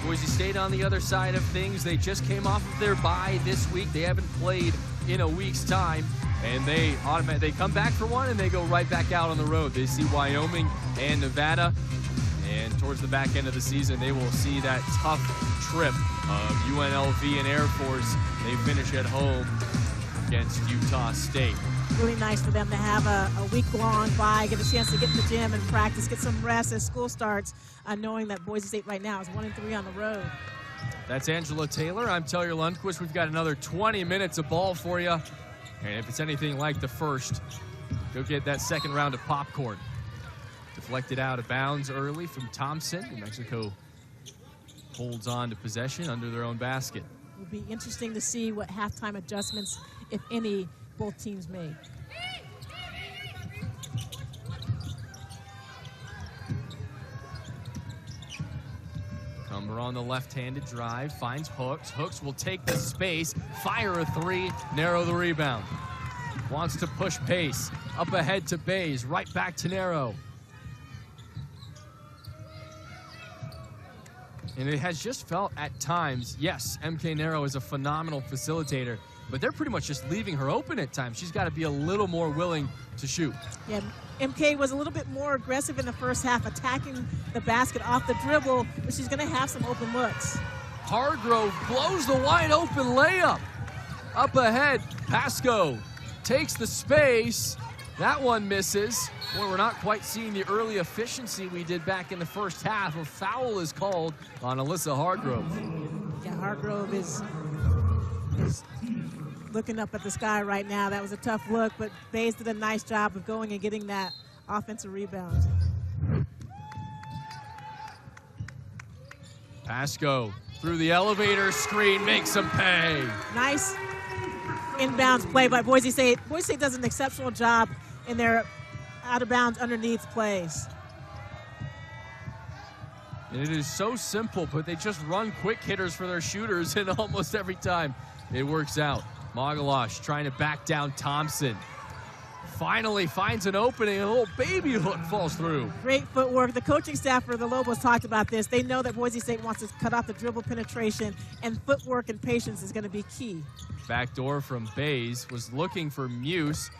Boise State on the other side of things, they just came off of their bye this week. They haven't played in a week's time, and they come back for one and they go right back out on the road. They see Wyoming and Nevada, and towards the back end of the season they will see that tough trip of UNLV and Air Force. They finish at home against Utah State. Really nice for them to have a week-long bye, get a chance to get in the gym and practice, get some rest as school starts, knowing that Boise State right now is 1-3 on the road. That's Angela Taylor. I'm Taylor Lundquist. We've got another 20 minutes of ball for you. And if it's anything like the first, go get that second round of popcorn. Deflected out of bounds early from Thompson. New Mexico holds on to possession under their own basket. It will be interesting to see what halftime adjustments, if any, both teams made. Cumber on the left-handed drive, finds Hooks. Hooks will take the space, fire a three, narrow the rebound. Wants to push pace, up ahead to Bays, right back to Narrow. And it has just felt at times, yes, MK Narrow is a phenomenal facilitator, but they're pretty much just leaving her open at times. She's got to be a little more willing to shoot. Yeah, MK was a little bit more aggressive in the first half, attacking the basket off the dribble, but she's going to have some open looks. Hargrove blows the wide open layup. Up ahead, Pasco takes the space. That one misses. Boy, we're not quite seeing the early efficiency we did back in the first half. A foul is called on Alyssa Hargrove. Yeah, Hargrove is looking up at the sky right now. That was a tough look, but Bays did a nice job of going and getting that offensive rebound. Pasco through the elevator screen makes them pay. Nice inbounds play by Boise State. Boise State does an exceptional job in their out-of-bounds underneath plays. And it is so simple, but they just run quick hitters for their shooters, and almost every time it works out. Magalosh trying to back down Thompson. Finally finds an opening, and a little baby hook falls through. Great footwork. The coaching staff for the Lobos talked about this. They know that Boise State wants to cut off the dribble penetration, and footwork and patience is going to be key. Backdoor from Bays, was looking for Muse.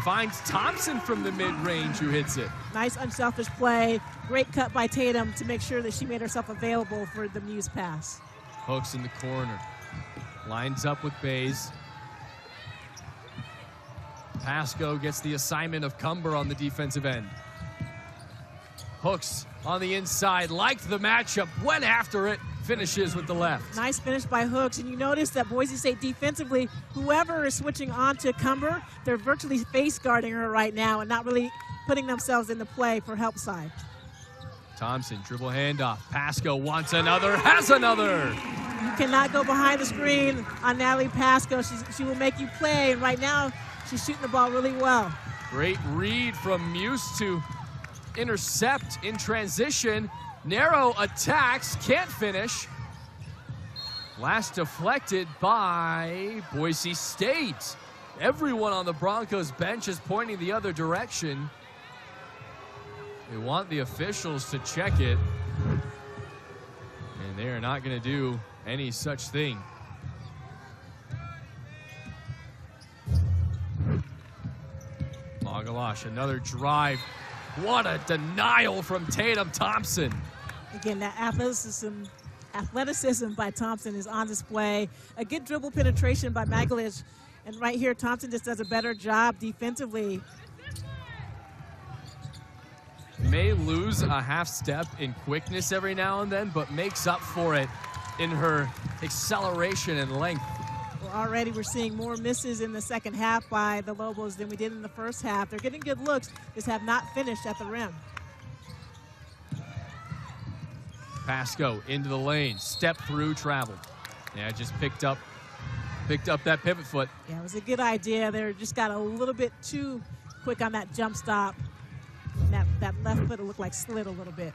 Finds Thompson from the mid-range, who hits it. Nice unselfish play. Great cut by Tatum to make sure that she made herself available for the Muse pass. Hooks in the corner. Lines up with Bays. Pasco gets the assignment of Cumber on the defensive end. Hooks on the inside, liked the matchup, went after it, finishes with the left. Nice finish by Hooks, and you notice that Boise State defensively, whoever is switching on to Cumber, they're virtually face guarding her right now and not really putting themselves in the play for help side. Thompson, dribble handoff. Pasco wants another, has another. You cannot go behind the screen on Natalie Pasco. She will make you play, and right now she's shooting the ball really well. Great read from Muse to intercept in transition. Narrow attacks, can't finish. Last deflected by Boise State. Everyone on the Broncos bench is pointing the other direction. They want the officials to check it, and they are not going to do any such thing. Magalosh, another drive. What a denial from Tatum Thompson. Again, that athleticism by Thompson is on display. A good dribble penetration by Magalish. And right here, Thompson just does a better job defensively. May lose a half step in quickness every now and then, but makes up for it in her acceleration and length. Well, already we're seeing more misses in the second half by the Lobos than we did in the first half. They're getting good looks, just have not finished at the rim. Pasco into the lane, step through, traveled. Yeah, just picked up that pivot foot. Yeah, it was a good idea. They just got a little bit too quick on that jump stop. That left foot looked like slid a little bit.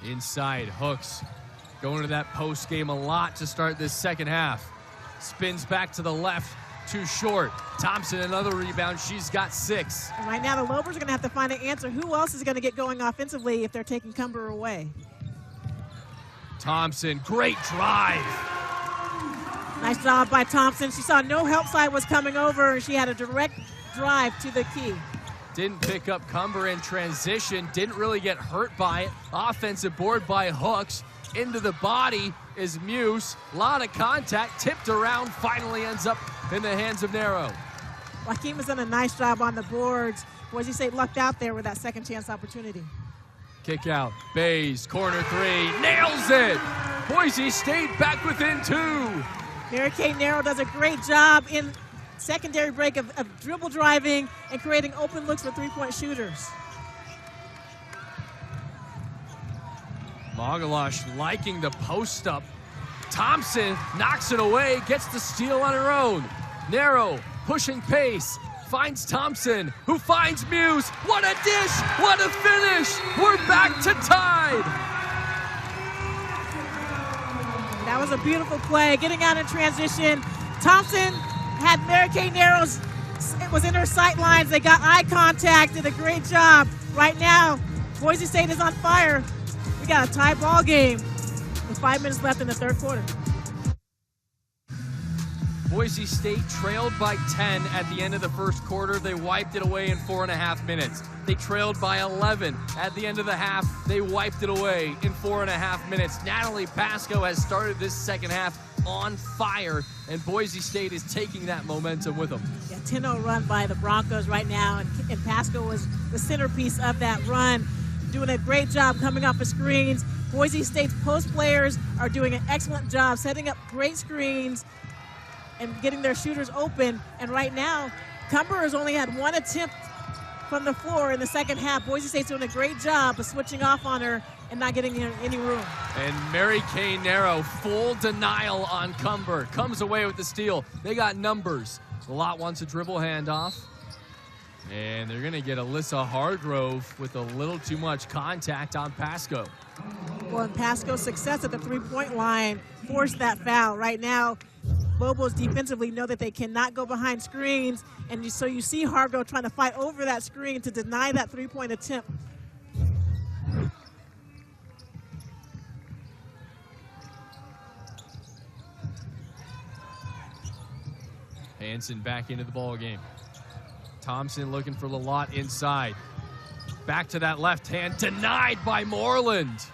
Inside, Hooks going to that post game a lot to start this second half. Spins back to the left, too short. Thompson, another rebound. She's got 6. And right now, the Lobos are going to have to find an answer. Who else is going to get going offensively if they're taking Cumber away? Thompson, great drive. Nice job by Thompson. She saw no help side was coming over, and she had a direct drive to the key. Didn't pick up Cumber in transition, didn't really get hurt by it. Offensive board by Hooks. Into the body is Muse. A lot of contact, tipped around, finally ends up in the hands of Nero. Joaquin has done a nice job on the boards. Boise State lucked out there with that second chance opportunity. Kick out, Bays, corner three, nails it! Boise State back within 2. Mary Kay Nero does a great job in secondary break of dribble driving and creating open looks for three-point shooters. Magalash liking the post up. Thompson knocks it away, gets the steal on her own. Nero pushing pace, finds Thompson, who finds Muse. What a dish, what a finish. We're back to tied. That was a beautiful play, getting out in transition. Thompson had Mary Kay Nero's, it was in her sight lines. They got eye contact, did a great job. Right now, Boise State is on fire. We got a tie ball game with 5 minutes left in the third quarter. Boise State trailed by 10 at the end of the first quarter. They wiped it away in 4.5 minutes. They trailed by 11 at the end of the half. They wiped it away in 4.5 minutes. Natalie Pasco has started this second half on fire, and Boise State is taking that momentum with them. Yeah, 10-0 run by the Broncos right now, and Pasco was the centerpiece of that run, doing a great job coming off of screens. Boise State's post players are doing an excellent job setting up great screens and getting their shooters open. And right now, Cumber has only had 1 attempt from the floor in the second half. Boise State's doing a great job of switching off on her and not getting any room. And Mary Kay Nero, full denial on Cumber, comes away with the steal. They got numbers. Lot wants a dribble handoff. And they're gonna get Alyssa Hargrove with a little too much contact on Pasco. Well, and Pasco's success at the three-point line forced that foul. Right now, Lobos defensively know that they cannot go behind screens, and so you see Hargrove trying to fight over that screen to deny that three-point attempt. Hanson back into the ball game. Thompson looking for Lalott inside. Back to that left hand, denied by Moreland.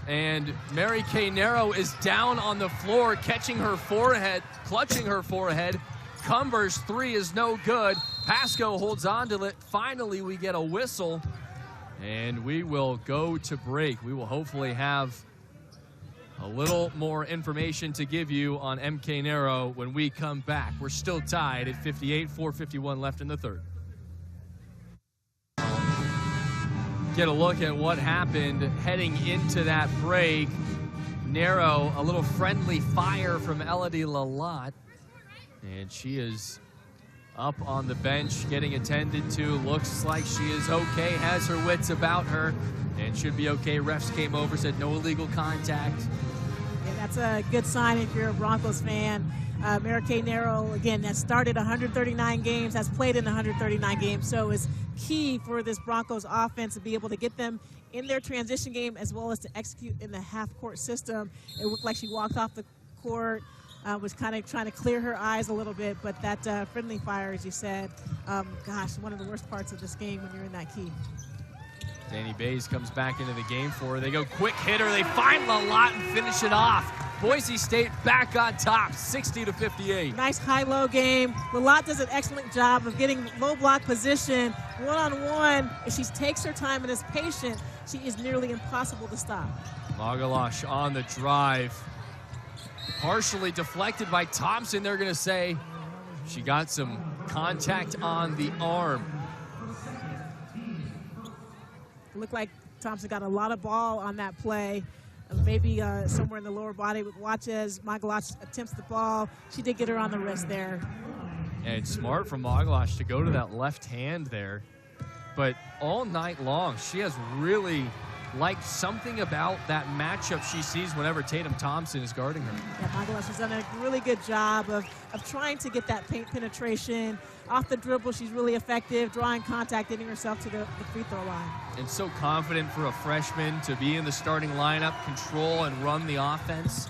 And Mary Kay Nero is down on the floor, catching her forehead, clutching her forehead. Cumber's three is no good. Pasco holds on to it. Finally, we get a whistle, and we will go to break. We will hopefully have a little more information to give you on MK Nero when we come back. We're still tied at 58, 4:51 left in the third. Get a look at what happened heading into that break. Nero, a little friendly fire from Elodie Lalott. And she is up on the bench getting attended to. Looks like she is okay, has her wits about her, and should be okay. Refs came over, said no illegal contact. Yeah, that's a good sign if you're a Broncos fan. Mary Kay Nero, again, has started 139 games, has played in 139 games, so is key for this Broncos offense to be able to get them in their transition game as well as to execute in the half-court system. It looked like she walked off the court, was kind of trying to clear her eyes a little bit, but that friendly fire, as you said, gosh, one of the worst parts of this game when you're in that key. Danny Bays comes back into the game for her. They go quick hitter. They find Lalott and finish it off. Boise State back on top, 60-58. Nice high-low game. Lalott does an excellent job of getting low block position, one-on-one. If she takes her time and is patient, she is nearly impossible to stop. Magalash on the drive. Partially deflected by Thompson. They're going to say she got some contact on the arm. It looked like Thompson got a lot of ball on that play, maybe somewhere in the lower body. Watch as Magalash attempts the ball. She did get her on the wrist there. And it's smart from Magalash to go to that left hand there. But all night long, she has really liked something about that matchup she sees whenever Tatum Thompson is guarding her. Yeah, Magalash has done a really good job of trying to get that paint penetration. Off the dribble, she's really effective, drawing contact, getting herself to the free throw line. And so confident for a freshman to be in the starting lineup, control and run the offense.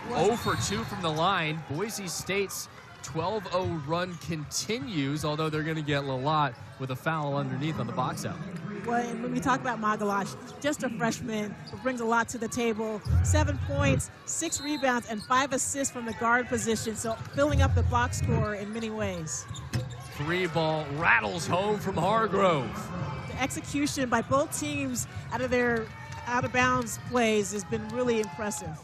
0 for 2 from the line. Boise State's 12-0 run continues, although they're going to get Lalott with a foul underneath on the box out. Well, and when we talk about Magalash, just a freshman who brings a lot to the table. 7 points, 6 rebounds, and 5 assists from the guard position, so filling up the box score in many ways. 3-ball rattles home from Hargrove. The execution by both teams out of their out-of-bounds plays has been really impressive.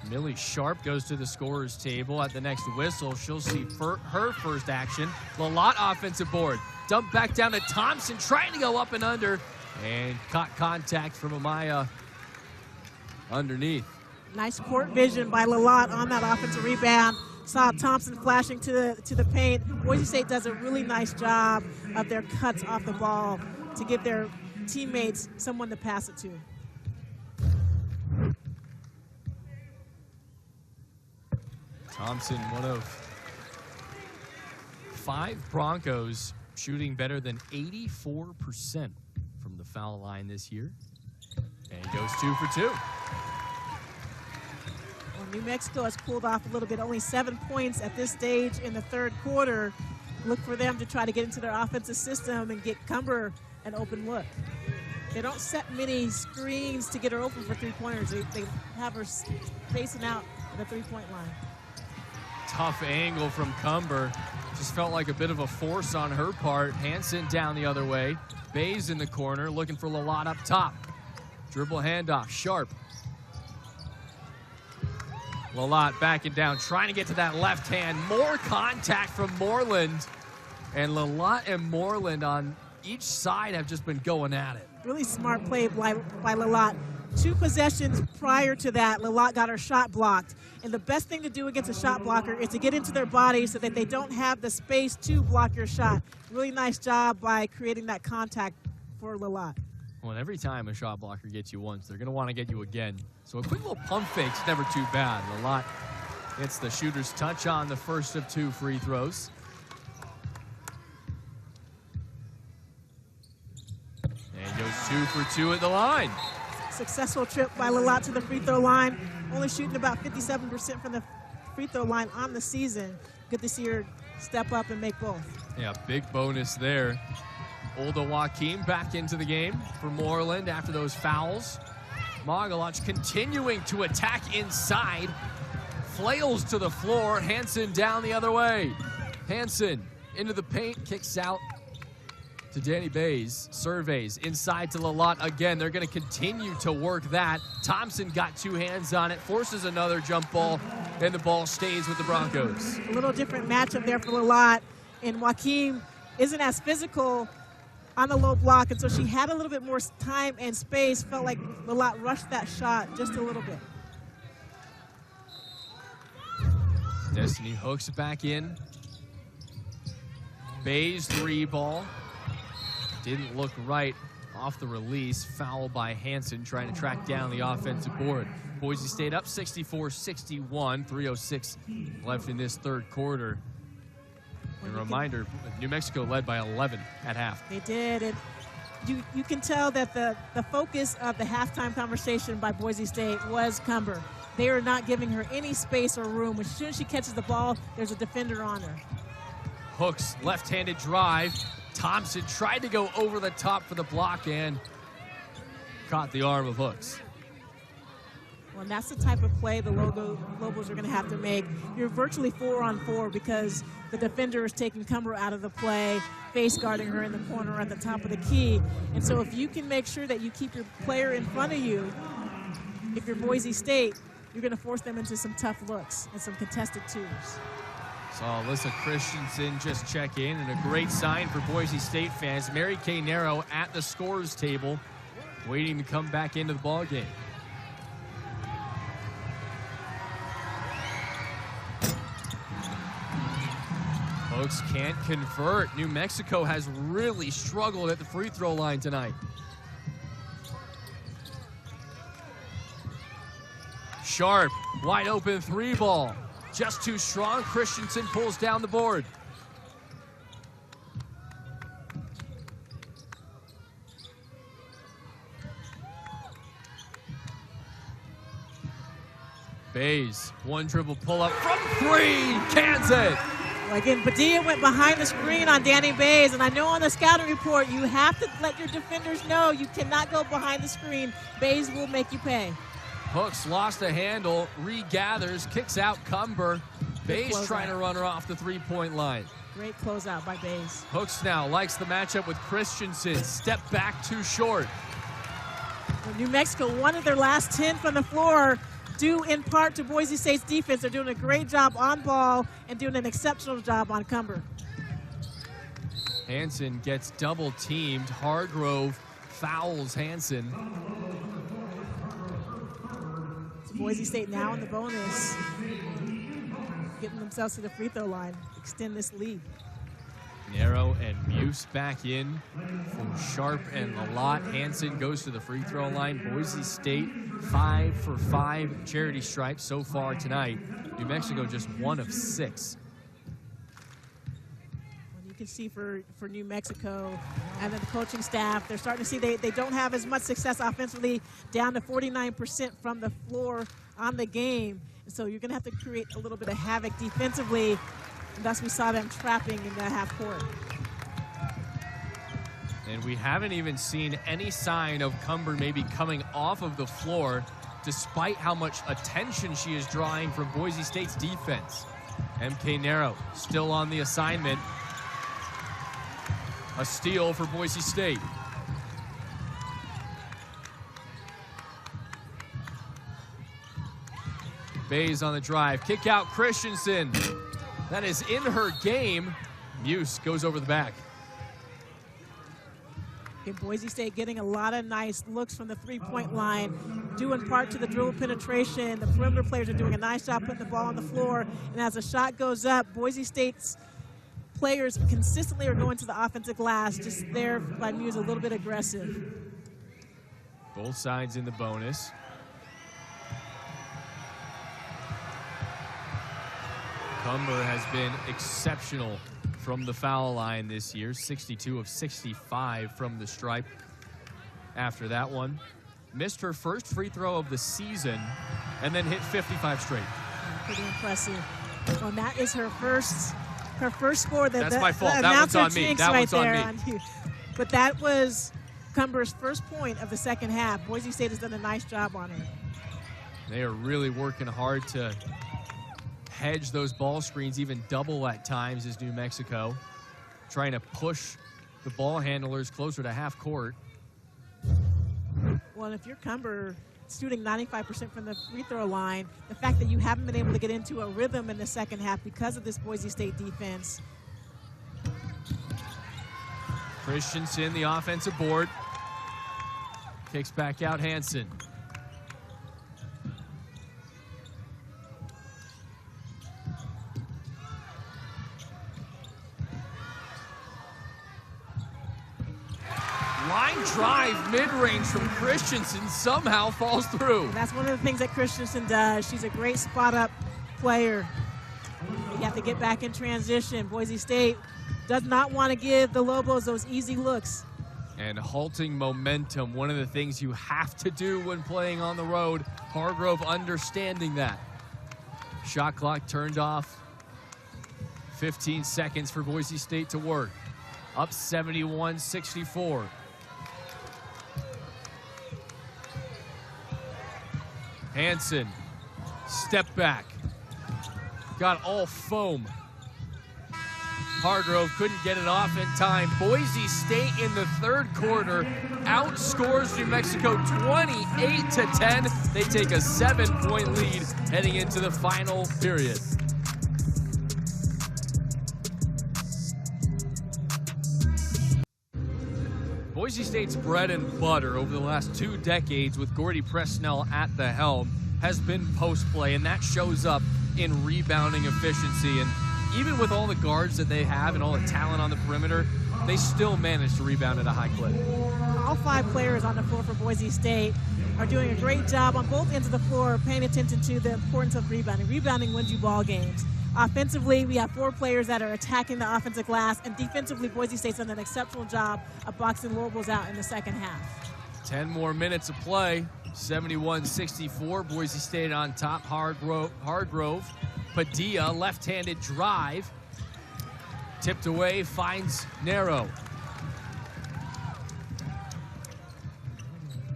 Millie Sharp goes to the scorer's table. At the next whistle, she'll see her first action. Lalott offensive board. Dump back down to Thompson, trying to go up and under, and caught contact from Amaya underneath. Nice court vision by Lalott on that offensive rebound. Saw Thompson flashing to the paint. Boise State does a really nice job of their cuts off the ball to give their teammates someone to pass it to. Thompson, one of 5 Broncos shooting better than 84% from the foul line this year. And he goes 2 for 2. Well, New Mexico has cooled off a little bit, only 7 points at this stage in the third quarter. Look for them to try to get into their offensive system and get Cumber an open look. They don't set many screens to get her open for three-pointers. They have her facing out at the three-point line. Tough angle from Cumber. Just felt like a bit of a force on her part. Hansen down the other way. Bays in the corner, looking for Lalott up top. Dribble handoff, Sharp. Lalott backing down, trying to get to that left hand. More contact from Moreland. And Lalott and Moreland on each side have just been going at it. Really smart play by Lalott. 2 possessions prior to that, Lalott got her shot blocked. And the best thing to do against a shot blocker is to get into their body so that they don't have the space to block your shot. Really nice job by creating that contact for Lalott. Well, and every time a shot blocker gets you once, they're going to want to get you again. So a quick little pump fake's never too bad. Lalott gets the shooter's touch on the first of 2 free throws. And goes 2 for 2 at the line. Successful trip by Lalott to the free throw line. Only shooting about 57% from the free throw line on the season. Good to see her step up and make both. Yeah, big bonus there. Olda Joaquim back into the game for Moreland after those fouls. Magalash continuing to attack inside. Flails to the floor. Hansen down the other way. Hansen into the paint, kicks out to Danny Bays. Surveys inside to Lalott again. They're going to continue to work that. Thompson got 2 hands on it, forces another jump ball, and the ball stays with the Broncos. A little different matchup there for Lalott, and Joaquim isn't as physical on the low block, and so she had a little bit more time and space. Felt like Lalott rushed that shot just a little bit. Destiny hooks back in. Bays 3-ball. Didn't look right off the release. Foul by Hansen, trying to track down the offensive board. Boise State up 64-61, 3:06 left in this third quarter. And a reminder, New Mexico led by 11 at half. They did, and you can tell that the focus of the halftime conversation by Boise State was Cumber. They are not giving her any space or room. As soon as she catches the ball, there's a defender on her. Hooks, left-handed drive. Thompson tried to go over the top for the block and caught the arm of Hooks. Well, and that's the type of play the Lobos are going to have to make. You're virtually 4-on-4 because the defender is taking Cumber out of the play, face guarding her in the corner at the top of the key. And so if you can make sure that you keep your player in front of you, if you're Boise State, you're going to force them into some tough looks and some contested twos. Saw Alyssa Christensen just check in, and a great sign for Boise State fans. Mary Kay Narrow at the scorer's table, waiting to come back into the ballgame. Folks can't convert. New Mexico has really struggled at the free throw line tonight. Sharp, wide open 3-ball. Just too strong. Christensen pulls down the board. Bays, one dribble pull up from three, cans it. Again, Padilla went behind the screen on Danny Bays, and I know on the scouting report you have to let your defenders know you cannot go behind the screen. Bays will make you pay. Hooks lost a handle, regathers, kicks out Cumber. Bays trying to run her off the three-point line. Great closeout by Bays. Hooks now likes the matchup with Christensen. Step back too short. Well, New Mexico wanted their last 10 from the floor, due in part to Boise State's defense. They're doing a great job on ball and doing an exceptional job on Cumber. Hansen gets double teamed. Hargrove fouls Hansen. So Boise State now in the bonus, getting themselves to the free throw line, extend this lead. Narrow and Muse back in from Sharp and Lalott. Hansen goes to the free throw line. Boise State 5 for 5 charity stripes so far tonight. New Mexico just 1 of 6. You can see for New Mexico and then the coaching staff, they're starting to see they don't have as much success offensively, down to 49% from the floor on the game. And so you're going to have to create a little bit of havoc defensively. And thus we saw them trapping in the half court. And we haven't even seen any sign of Cumber maybe coming off of the floor, despite how much attention she is drawing from Boise State's defense. MK Narrow still on the assignment. A steal for Boise State. Bays on the drive. Kick out Christensen. That is in her game. Muse goes over the back. Okay, Boise State getting a lot of nice looks from the three-point line, due in part to the dribble penetration. The perimeter players are doing a nice job putting the ball on the floor. And as the shot goes up, Boise State's players consistently are going to the offensive glass, just there by Muse a little bit aggressive. Both sides in the bonus. Cumber has been exceptional from the foul line this year, 62 of 65 from the stripe. After that one, missed her first free throw of the season and then hit 55 straight. Pretty impressive. Well, that is her first score. That's my fault. That one's on me. That one's on me. But that was Cumber's first point of the second half. Boise State has done a nice job on her. They are really working hard to hedge those ball screens, even double at times, is New Mexico. Trying to push the ball handlers closer to half court. Well, if you're Cumber shooting 95% from the free throw line, the fact that you haven't been able to get into a rhythm in the second half because of this Boise State defense. Christensen, the offensive board. Kicks back out Hansen. Line drive, mid-range from Christensen somehow falls through. That's one of the things that Christensen does. She's a great spot-up player. You have to get back in transition. Boise State does not want to give the Lobos those easy looks. And halting momentum, one of the things you have to do when playing on the road. Hargrove understanding that. Shot clock turned off. 15 seconds for Boise State to work. Up 71-64. Hansen, step back. Got all foam. Hargrove couldn't get it off in time. Boise State in the third quarter outscores New Mexico 28-10. They take a 7-point lead heading into the final period. Boise State's bread and butter over the last 2 decades with Gordy Presnell at the helm has been post play, and that shows up in rebounding efficiency. And even with all the guards that they have and all the talent on the perimeter, they still manage to rebound at a high clip. All 5 players on the floor for Boise State are doing a great job on both ends of the floor, paying attention to the importance of rebounding. Rebounding wins you ball games. Offensively, we have 4 players that are attacking the offensive glass, and defensively, Boise State's done an exceptional job of boxing Lobos out in the second half. 10 more minutes of play. 71-64, Boise State on top. Hargrove, Padilla, left-handed drive. Tipped away, finds Narrow.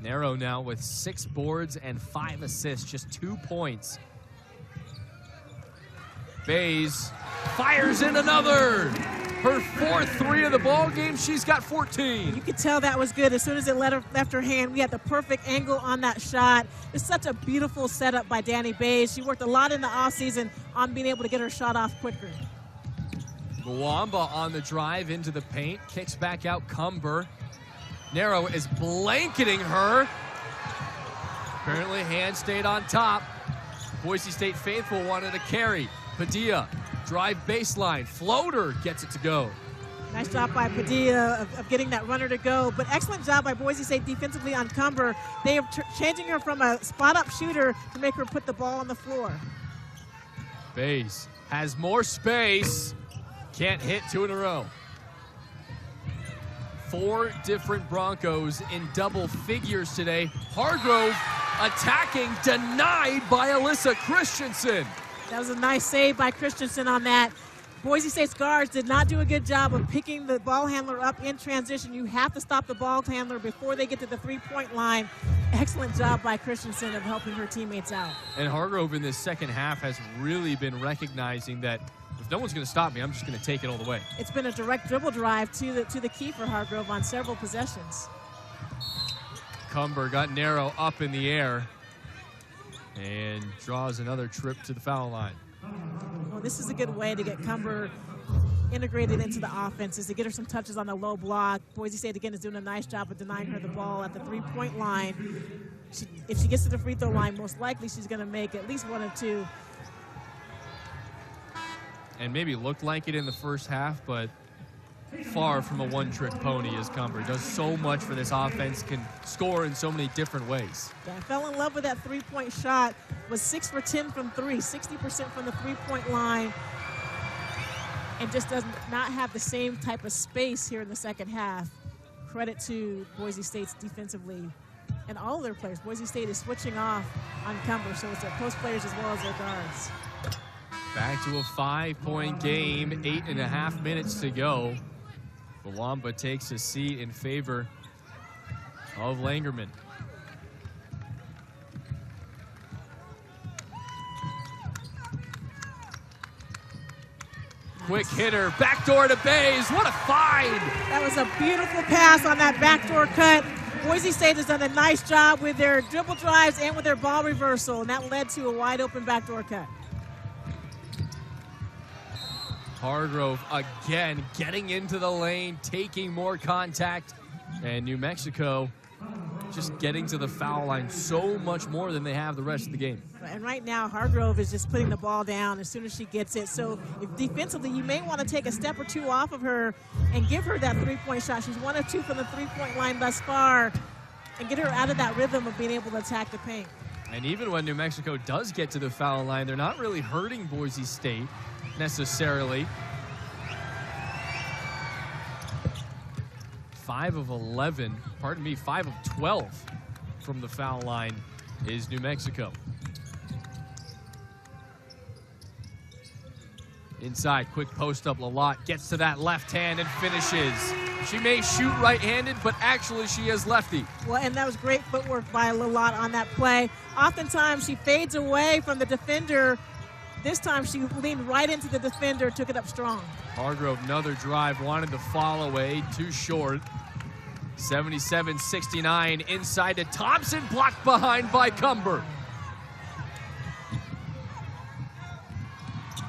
Narrow now with 6 boards and 5 assists, just 2 points. Bays fires in another. Her 4th 3 of the ball game. She's got 14. You could tell that was good. As soon as it left her hand, we had the perfect angle on that shot. It's such a beautiful setup by Danny Bays. She worked a lot in the offseason on being able to get her shot off quicker. Mwamba on the drive into the paint, kicks back out Cumber. Narrow is blanketing her. Apparently hand stayed on top. Boise State faithful wanted to carry. Padilla, drive baseline, floater, gets it to go. Nice job by Padilla of getting that runner to go, but excellent job by Boise State defensively on Cumber. They are changing her from a spot-up shooter to make her put the ball on the floor. Bays has more space, can't hit 2 in a row. 4 different Broncos in double figures today. Hargrove attacking, denied by Alyssa Christensen. That was a nice save by Christensen on that. Boise State's guards did not do a good job of picking the ball handler up in transition. You have to stop the ball handler before they get to the 3-point line. Excellent job by Christensen of helping her teammates out. And Hargrove in this second half has really been recognizing that if no one's going to stop me, I'm just going to take it all the way. It's been a direct dribble drive to the key for Hargrove on several possessions. Cumber got Narrow up in the air and draws another trip to the foul line. Well, this is a good way to get Cumber integrated into the offense, is to get her some touches on the low block. Boise State, again, is doing a nice job of denying her the ball at the 3-point line. If she gets to the free throw line, most likely she's going to make at least 1 or 2. And maybe looked like it in the first half, but far from a one-trick pony as Cumber. Does so much for this offense, can score in so many different ways. Yeah, I fell in love with that 3-point shot. Was 6 for 10 from 3, 60% from the 3-point line, and just does not have the same type of space here in the second half. Credit to Boise State's defensively and all of their players. Boise State is switching off on Cumber, so it's their post players as well as their guards. Back to a 5-point game, 8.5 minutes to go. Mwamba takes a seat in favor of Langerman. Quick hitter, backdoor to Bays. What a find! That was a beautiful pass on that backdoor cut. Boise State has done a nice job with their dribble drives and with their ball reversal, and that led to a wide open backdoor cut. Hargrove again getting into the lane, taking more contact, and New Mexico just getting to the foul line so much more than they have the rest of the game. And right now, Hargrove is just putting the ball down as soon as she gets it. So if defensively, you may want to take a step or 2 off of her and give her that 3-point shot. She's 1 of 2 from the 3-point line thus far, and get her out of that rhythm of being able to attack the paint. And even when New Mexico does get to the foul line, they're not really hurting Boise State necessarily. 5 of 12 from the foul line is New Mexico. Inside, quick post up, Lalott gets to that left hand and finishes. She may shoot right-handed, but actually she is lefty. Well, and that was great footwork by Lalott on that play. Oftentimes she fades away from the defender. This time she leaned right into the defender, took it up strong. Hargrove, another drive, wanted the fall away, too short. 77-69, inside to Thompson, blocked behind by Cumber.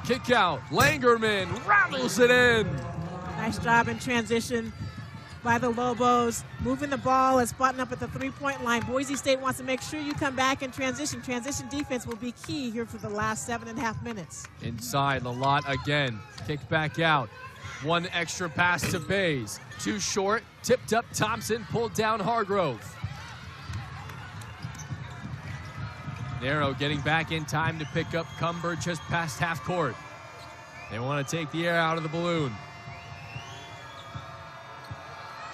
Kick out, Langerman rattles it in. Nice job in transition by the Lobos, moving the ball and spotting up at the 3-point line. Boise State wants to make sure you come back in transition. Transition defense will be key here for the last 7.5 minutes. Inside, Lalott again, kicked back out. 1 extra pass to Bays. Too short, tipped up Thompson, pulled down Hargrove. Narrow getting back in time to pick up Cumber just past half court. They want to take the air out of the balloon.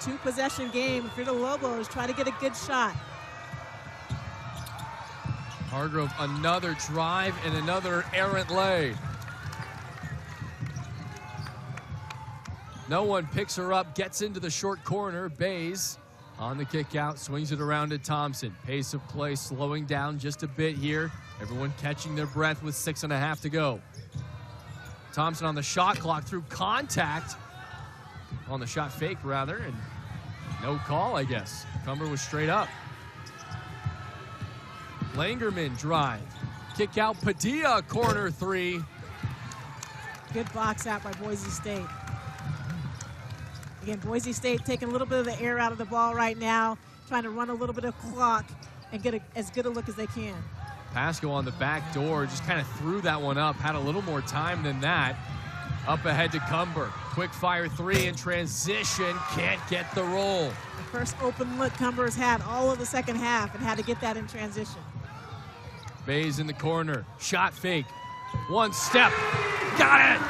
two-possession game. If you're the Lobos, try to get a good shot. Hargrove, another drive and another errant lay. No one picks her up, gets into the short corner. Bays on the kick out, swings it around to Thompson. Pace of play slowing down just a bit here. Everyone catching their breath with 6.5 to go. Thompson on the shot clock through contact. On the shot fake, rather, and no call, I guess. Cumber was straight up. Langerman drive. Kick out Padilla, corner three. Good box out by Boise State. Again, Boise State taking a little bit of the air out of the ball right now, trying to run a little bit of clock and get as good a look as they can. Pasco on the back door, just kind of threw that one up, had a little more time than that. Up ahead to Cumber. Quick fire three in transition, can't get the roll. The first open look Cumber's had all of the second half and had to get that in transition. Bays in the corner, shot fake, one step, got it!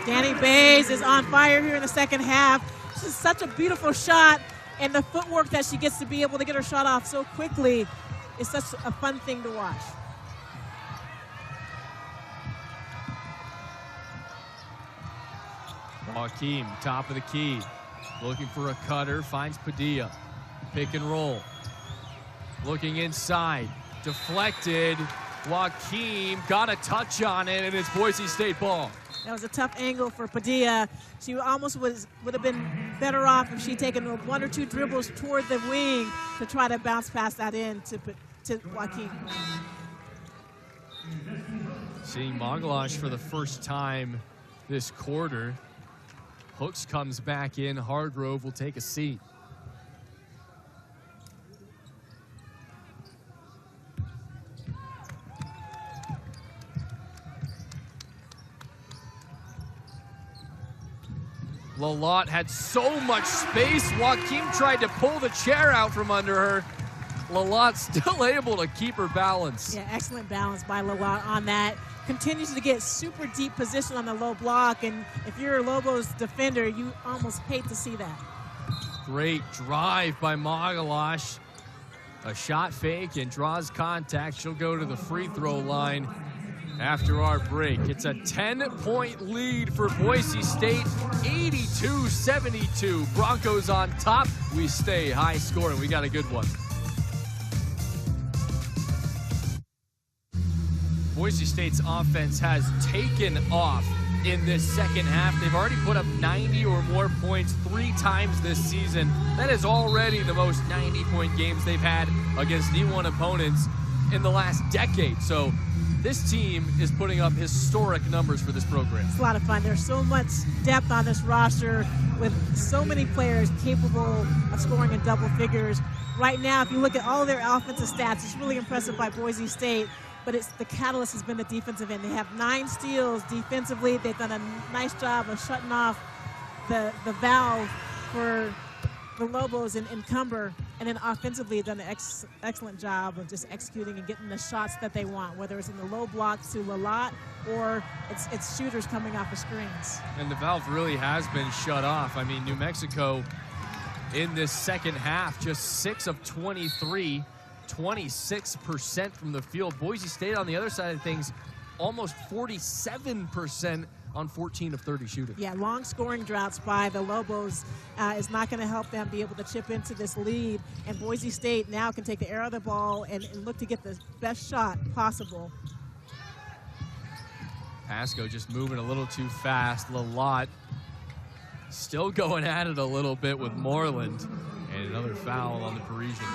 Danny Bays is on fire here in the second half. This is such a beautiful shot, and the footwork that she gets to be able to get her shot off so quickly is such a fun thing to watch. Joaquim, top of the key, looking for a cutter, finds Padilla. Pick and roll. Looking inside, deflected. Joaquim got a touch on it, and it's Boise State ball. That was a tough angle for Padilla. She almost would have been better off if she'd taken one or two dribbles toward the wing to try to bounce past that in to Joaquim. Seeing Magalash for the first time this quarter. Hooks comes back in. Hargrove will take a seat. Lalott had so much space. Joaquim tried to pull the chair out from under her. Lalott still able to keep her balance. Yeah, excellent balance by Lalott on that. Continues to get super deep position on the low block, and if you're a Lobos defender, you almost hate to see that. Great drive by Magalash. A shot fake and draws contact. She'll go to the free throw line after our break. It's a 10-point lead for Boise State, 82-72. Broncos on top. We stay high scoring. We got a good one. Boise State's offense has taken off in this second half. They've already put up 90 or more points 3 times this season. That is already the most 90-point games they've had against D1 opponents in the last decade. So this team is putting up historic numbers for this program. It's a lot of fun. There's so much depth on this roster with so many players capable of scoring in double figures. Right now, if you look at all their offensive stats, it's really impressive by Boise State. But the catalyst has been the defensive end. They have 9 steals defensively. They've done a nice job of shutting off the valve for the Lobos in Cumber. And then offensively, they've done an excellent job of just executing and getting the shots that they want, whether it's in the low block to Lalott or it's shooters coming off the screens. And the valve really has been shut off. I mean, New Mexico in this second half, just 6 of 23. 26% from the field. Boise State on the other side of things, almost 47% on 14 of 30 shooting. Yeah, long scoring droughts by the Lobos is not going to help them be able to chip into this lead. And Boise State now can take the air of the ball and look to get the best shot possible. Pasco just moving a little too fast. Lalott still going at it a little bit with Moreland. And another foul on the Parisian.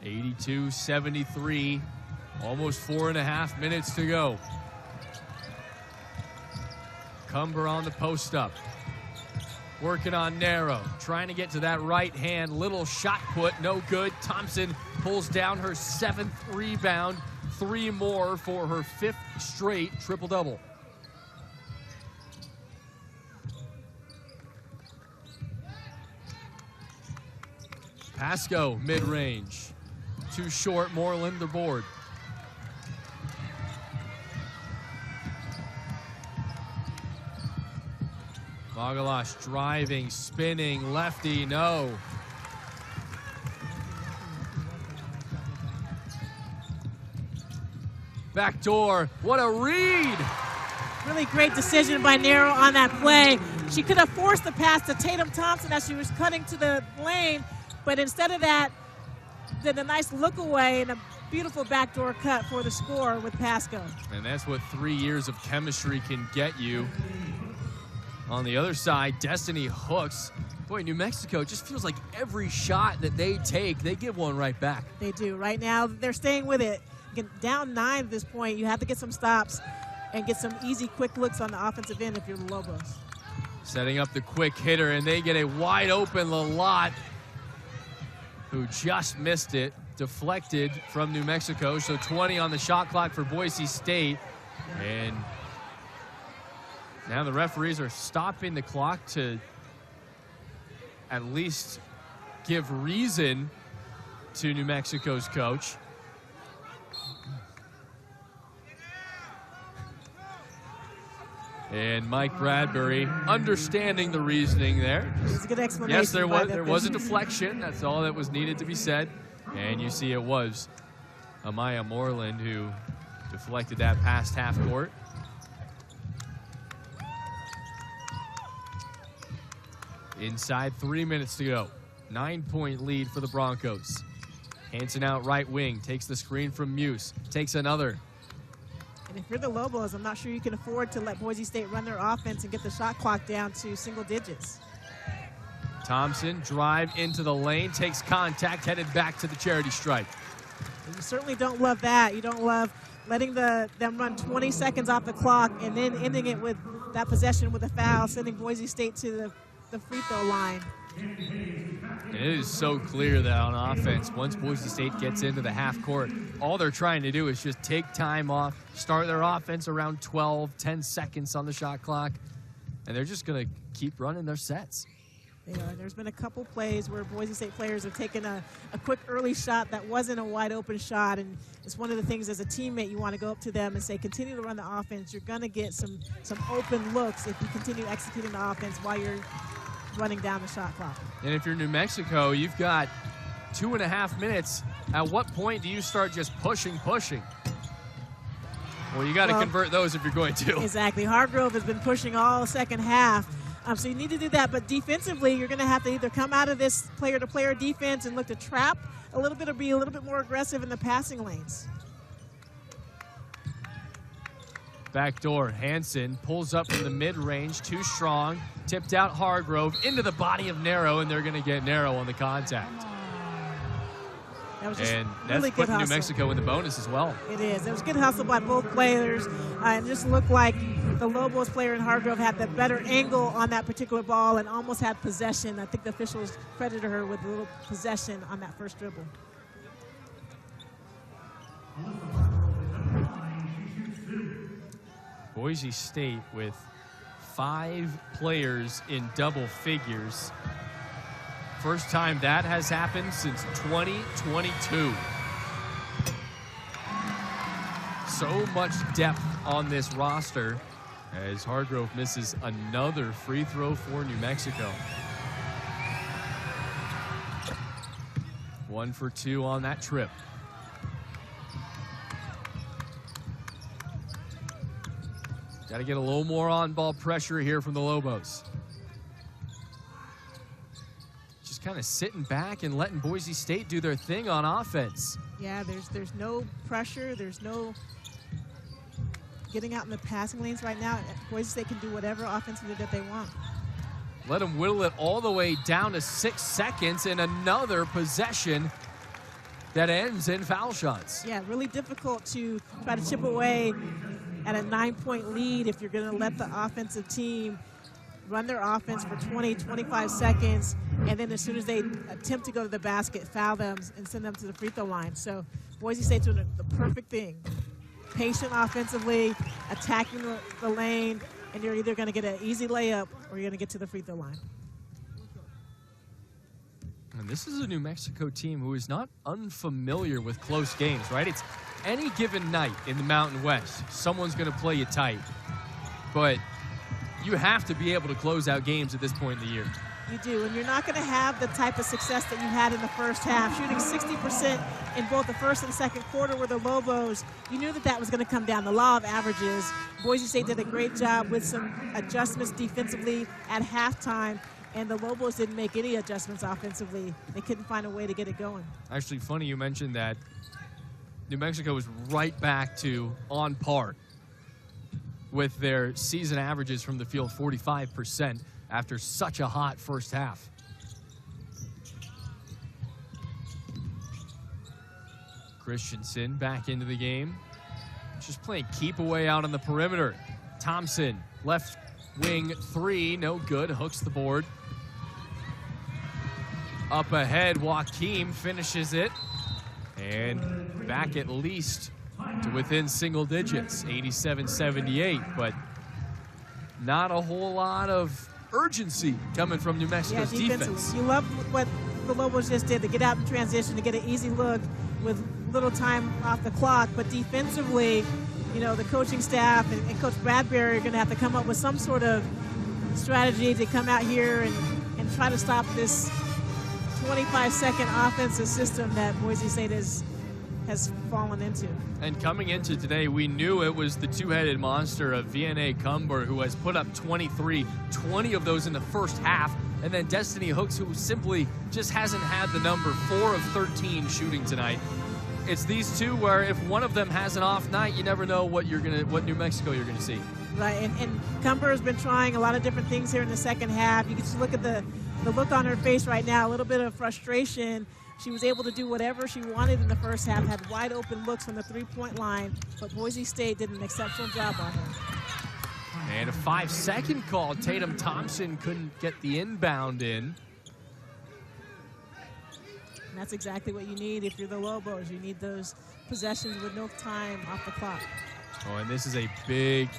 (82-73), almost 4.5 minutes to go. Cumber on the post up, working on narrow, trying to get to that right hand. Little shot put, no good. Thompson pulls down her 7th rebound, 3 more for her 5th straight triple-double. Pasco mid-range. Too short, Moreland the board. Magalash driving, spinning, lefty, no. Back door, what a read! Really great decision by Nero on that play. She could have forced the pass to Tatum Thompson as she was cutting to the lane, but instead of that, did a nice look away and a beautiful backdoor cut for the score with Pasco. And that's what 3 years of chemistry can get you. On the other side, Destiny hooks. Boy, New Mexico just feels like every shot that they take, they give one right back. They do. Right now, they're staying with it. Down 9 at this point, you have to get some stops and get some easy, quick looks on the offensive end if you're the Lobos. Setting up the quick hitter, and they get a wide open Lalott, who just missed it, deflected from New Mexico. So 20 on the shot clock for Boise State. And now the referees are stopping the clock to at least give reason to New Mexico's coach. And Mike Bradbury understanding the reasoning there. It's a good explanation. Yes, there was a deflection. That's all that was needed to be said. And you see it was Amaya Moreland who deflected that past half court. Inside 3 minutes to go. 9-point lead for the Broncos. Hanson out right wing, takes the screen from Muse, takes another. And if you're the Lobos, I'm not sure you can afford to let Boise State run their offense and get the shot clock down to single digits. Thompson, drive into the lane, takes contact, headed back to the charity stripe. And you certainly don't love that. You don't love letting them run 20 seconds off the clock and then ending it with that possession with a foul, sending Boise State to the free throw line. And it is so clear that on offense, once Boise State gets into the half court, all they're trying to do is just take time off, start their offense around 10 seconds on the shot clock, and they're just going to keep running their sets. They are. There's been a couple plays where Boise State players have taken a quick early shot that wasn't a wide open shot, and it's one of the things as a teammate you want to go up to them and say, continue to run the offense. You're going to get some open looks if you continue executing the offense while you're running down the shot clock. And if you're New Mexico, you've got 2.5 minutes. At what point do you start just pushing? Well, you got to convert those if you're going to. Exactly. Hargrove has been pushing all second half. So you need to do that, but defensively, you're going to have to either come out of this player-to-player defense and look to trap a little bit or be a little bit more aggressive in the passing lanes. Backdoor, Hanson pulls up from the mid-range, too strong, tipped out Hargrove into the body of Nero, and they're going to get Nero on the contact. That was just and really that's putting good New Mexico in the bonus as well. It is. It was good hustle by both players. It just looked like the Lobos player in Hargrove had the better angle on that particular ball and almost had possession. I think the officials credited her with a little possession on that first dribble. Boise State with 5 players in double figures. First time that has happened since 2022. So much depth on this roster as Hargrove misses another free throw for New Mexico. 1 for 2 on that trip. Got to get a little more on-ball pressure here from the Lobos. Just kind of sitting back and letting Boise State do their thing on offense. Yeah, there's no pressure. There's no getting out in the passing lanes right now. Boise State can do whatever offensively that they want. Let them whittle it all the way down to 6 seconds and another possession that ends in foul shots. Yeah, really difficult to try to chip away at a 9-point lead if you're going to let the offensive team run their offense for 20, 25 seconds, and then as soon as they attempt to go to the basket, foul them and send them to the free throw line. So Boise State's doing the perfect thing. Patient offensively, attacking the lane, and you're either going to get an easy layup or you're going to get to the free throw line. And this is a New Mexico team who is not unfamiliar with close games, right? It's any given night in the Mountain West, someone's going to play you tight. But you have to be able to close out games at this point in the year. You do, and you're not going to have the type of success that you had in the first half. Shooting 60% in both the first and second quarter were the Lobos. You knew that that was going to come down. The law of averages. Boise State did a great job with some adjustments defensively at halftime, and the Lobos didn't make any adjustments offensively. They couldn't find a way to get it going. Actually, funny you mentioned that. New Mexico was right back to on par with their season averages from the field, 45%. After such a hot first half. Christensen back into the game. Just playing keep away out on the perimeter. Thompson, left wing three, no good, hooks the board. Up ahead, Joaquim finishes it. And back at least to within single digits, 87-78, but not a whole lot of urgency coming from New Mexico's defense. You love what the Lobos just did, to get out in transition, to get an easy look with little time off the clock. But defensively, you know, the coaching staff and Coach Bradbury are going to have to come up with some sort of strategy to come out here and try to stop this 25-second offensive system that Boise State has fallen into. And coming into today, we knew it was the two-headed monster of VNA Cumber, who has put up 23, 20 of those in the first half, and then Destiny Hooks, who simply just hasn't had the number, 4 of 13 shooting tonight. It's these two where if one of them has an off night, you never know what New Mexico you're gonna see. Right, and Cumber has been trying a lot of different things here in the second half. You can just look at the look on her face right now, a little bit of frustration. She was able to do whatever she wanted in the first half, had wide open looks from the three-point line, but Boise State did an exceptional job on her. And a 5-second call. Tatum Thompson couldn't get the inbound in. And that's exactly what you need if you're the Lobos. You need those possessions with no time off the clock. Oh, and this is a big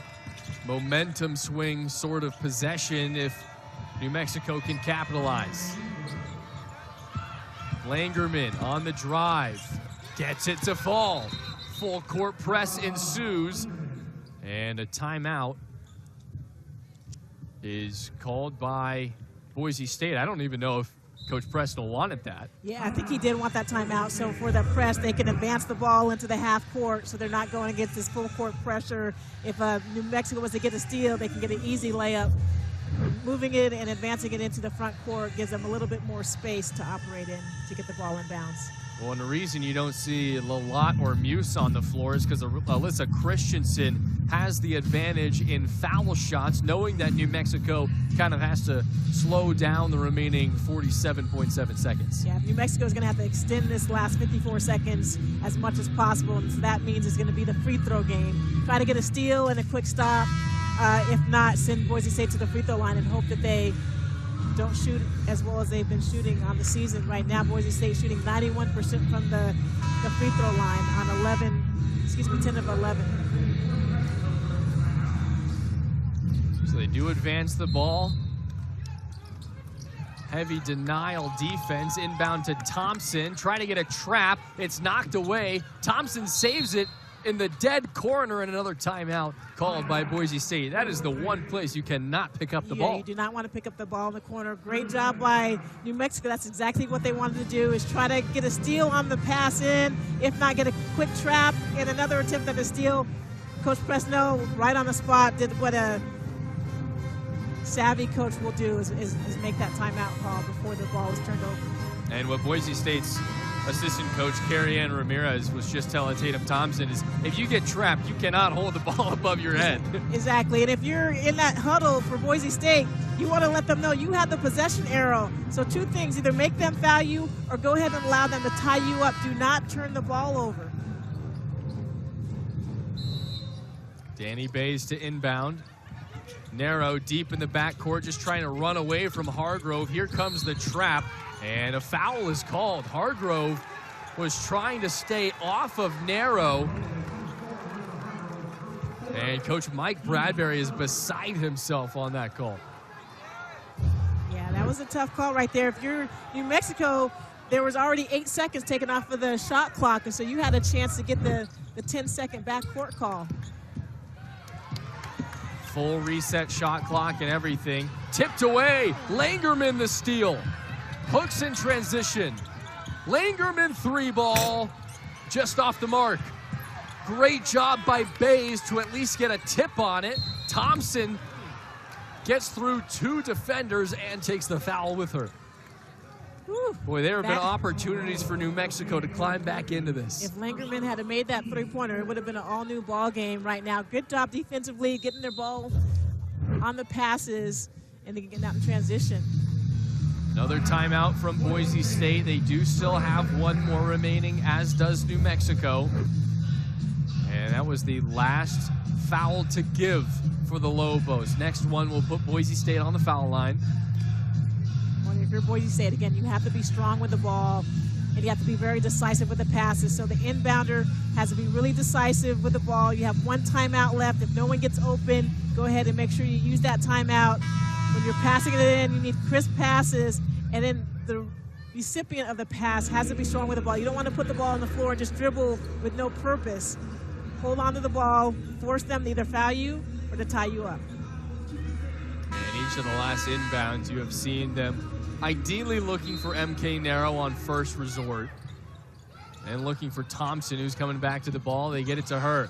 momentum swing sort of possession if New Mexico can capitalize. Langerman on the drive, gets it to fall. Full court press ensues, and a timeout is called by Boise State. I don't even know if Coach Presnell wanted that. Yeah, I think he did want that timeout, so for the press, they can advance the ball into the half court, so they're not going against this full court pressure. If New Mexico was to get a steal, they can get an easy layup. Moving it and advancing it into the front court gives them a little bit more space to operate in to get the ball in bounds. Well, and the reason you don't see Lalott or Muse on the floor is because Alyssa Christensen has the advantage in foul shots, knowing that New Mexico kind of has to slow down the remaining 47.7 seconds. Yeah, New Mexico is going to have to extend this last 54 seconds as much as possible, and so that means it's going to be the free throw game. Try to get a steal and a quick stop. If not, send Boise State to the free throw line and hope that they don't shoot as well as they've been shooting on the season. Right now, Boise State shooting 91% from the free throw line on 10 of 11. So they do advance the ball. Heavy denial defense, inbound to Thompson. Trying to get a trap. It's knocked away. Thompson saves it in the dead corner, and another timeout called by Boise State. That is the one place you cannot pick up the ball. You do not want to pick up the ball in the corner. Great job by New Mexico. That's exactly what they wanted to do, is try to get a steal on the pass in, if not get a quick trap and another attempt at a steal. Coach Presnell, right on the spot, did what a savvy coach will do, is make that timeout call before the ball is turned over. And what Boise State's assistant coach Carrie Ann Ramirez was just telling Tatum Thompson is, if you get trapped, you cannot hold the ball above your head. Exactly, and if you're in that huddle for Boise State, you want to let them know you have the possession arrow. So two things, either make them foul you or go ahead and allow them to tie you up. Do not turn the ball over. Danny Bays to inbound. Narrow, deep in the backcourt, just trying to run away from Hargrove. Here comes the trap. And a foul is called. Hargrove was trying to stay off of Narrow. And Coach Mike Bradbury is beside himself on that call. Yeah, that was a tough call right there. If you're New Mexico, there was already 8 seconds taken off of the shot clock, and so you had a chance to get the 10-second backcourt call. Full reset shot clock and everything. Tipped away. Langerman the steal. Hooks in transition. Langerman 3-ball. Just off the mark. Great job by Bays to at least get a tip on it. Thompson gets through 2 defenders and takes the foul with her. Whew, Boy, there have been opportunities for New Mexico to climb back into this. If Langerman had made that three-pointer, it would have been an all-new ball game right now. Good job defensively, getting their ball on the passes and getting out in transition. Another timeout from Boise State. They do still have 1 more remaining, as does New Mexico. And that was the last foul to give for the Lobos. Next one will put Boise State on the foul line. Well, if you're Boise State, again, you have to be strong with the ball, and you have to be very decisive with the passes. So the inbounder has to be really decisive with the ball. You have 1 timeout left. If no one gets open, go ahead and make sure you use that timeout. When you're passing it in, you need crisp passes, and then the recipient of the pass has to be strong with the ball. You don't want to put the ball on the floor and just dribble with no purpose. Hold on to the ball, force them to either foul you or to tie you up. And each of the last inbounds, you have seen them ideally looking for MK Narrow on first resort. And looking for Thompson, who's coming back to the ball. They get it to her.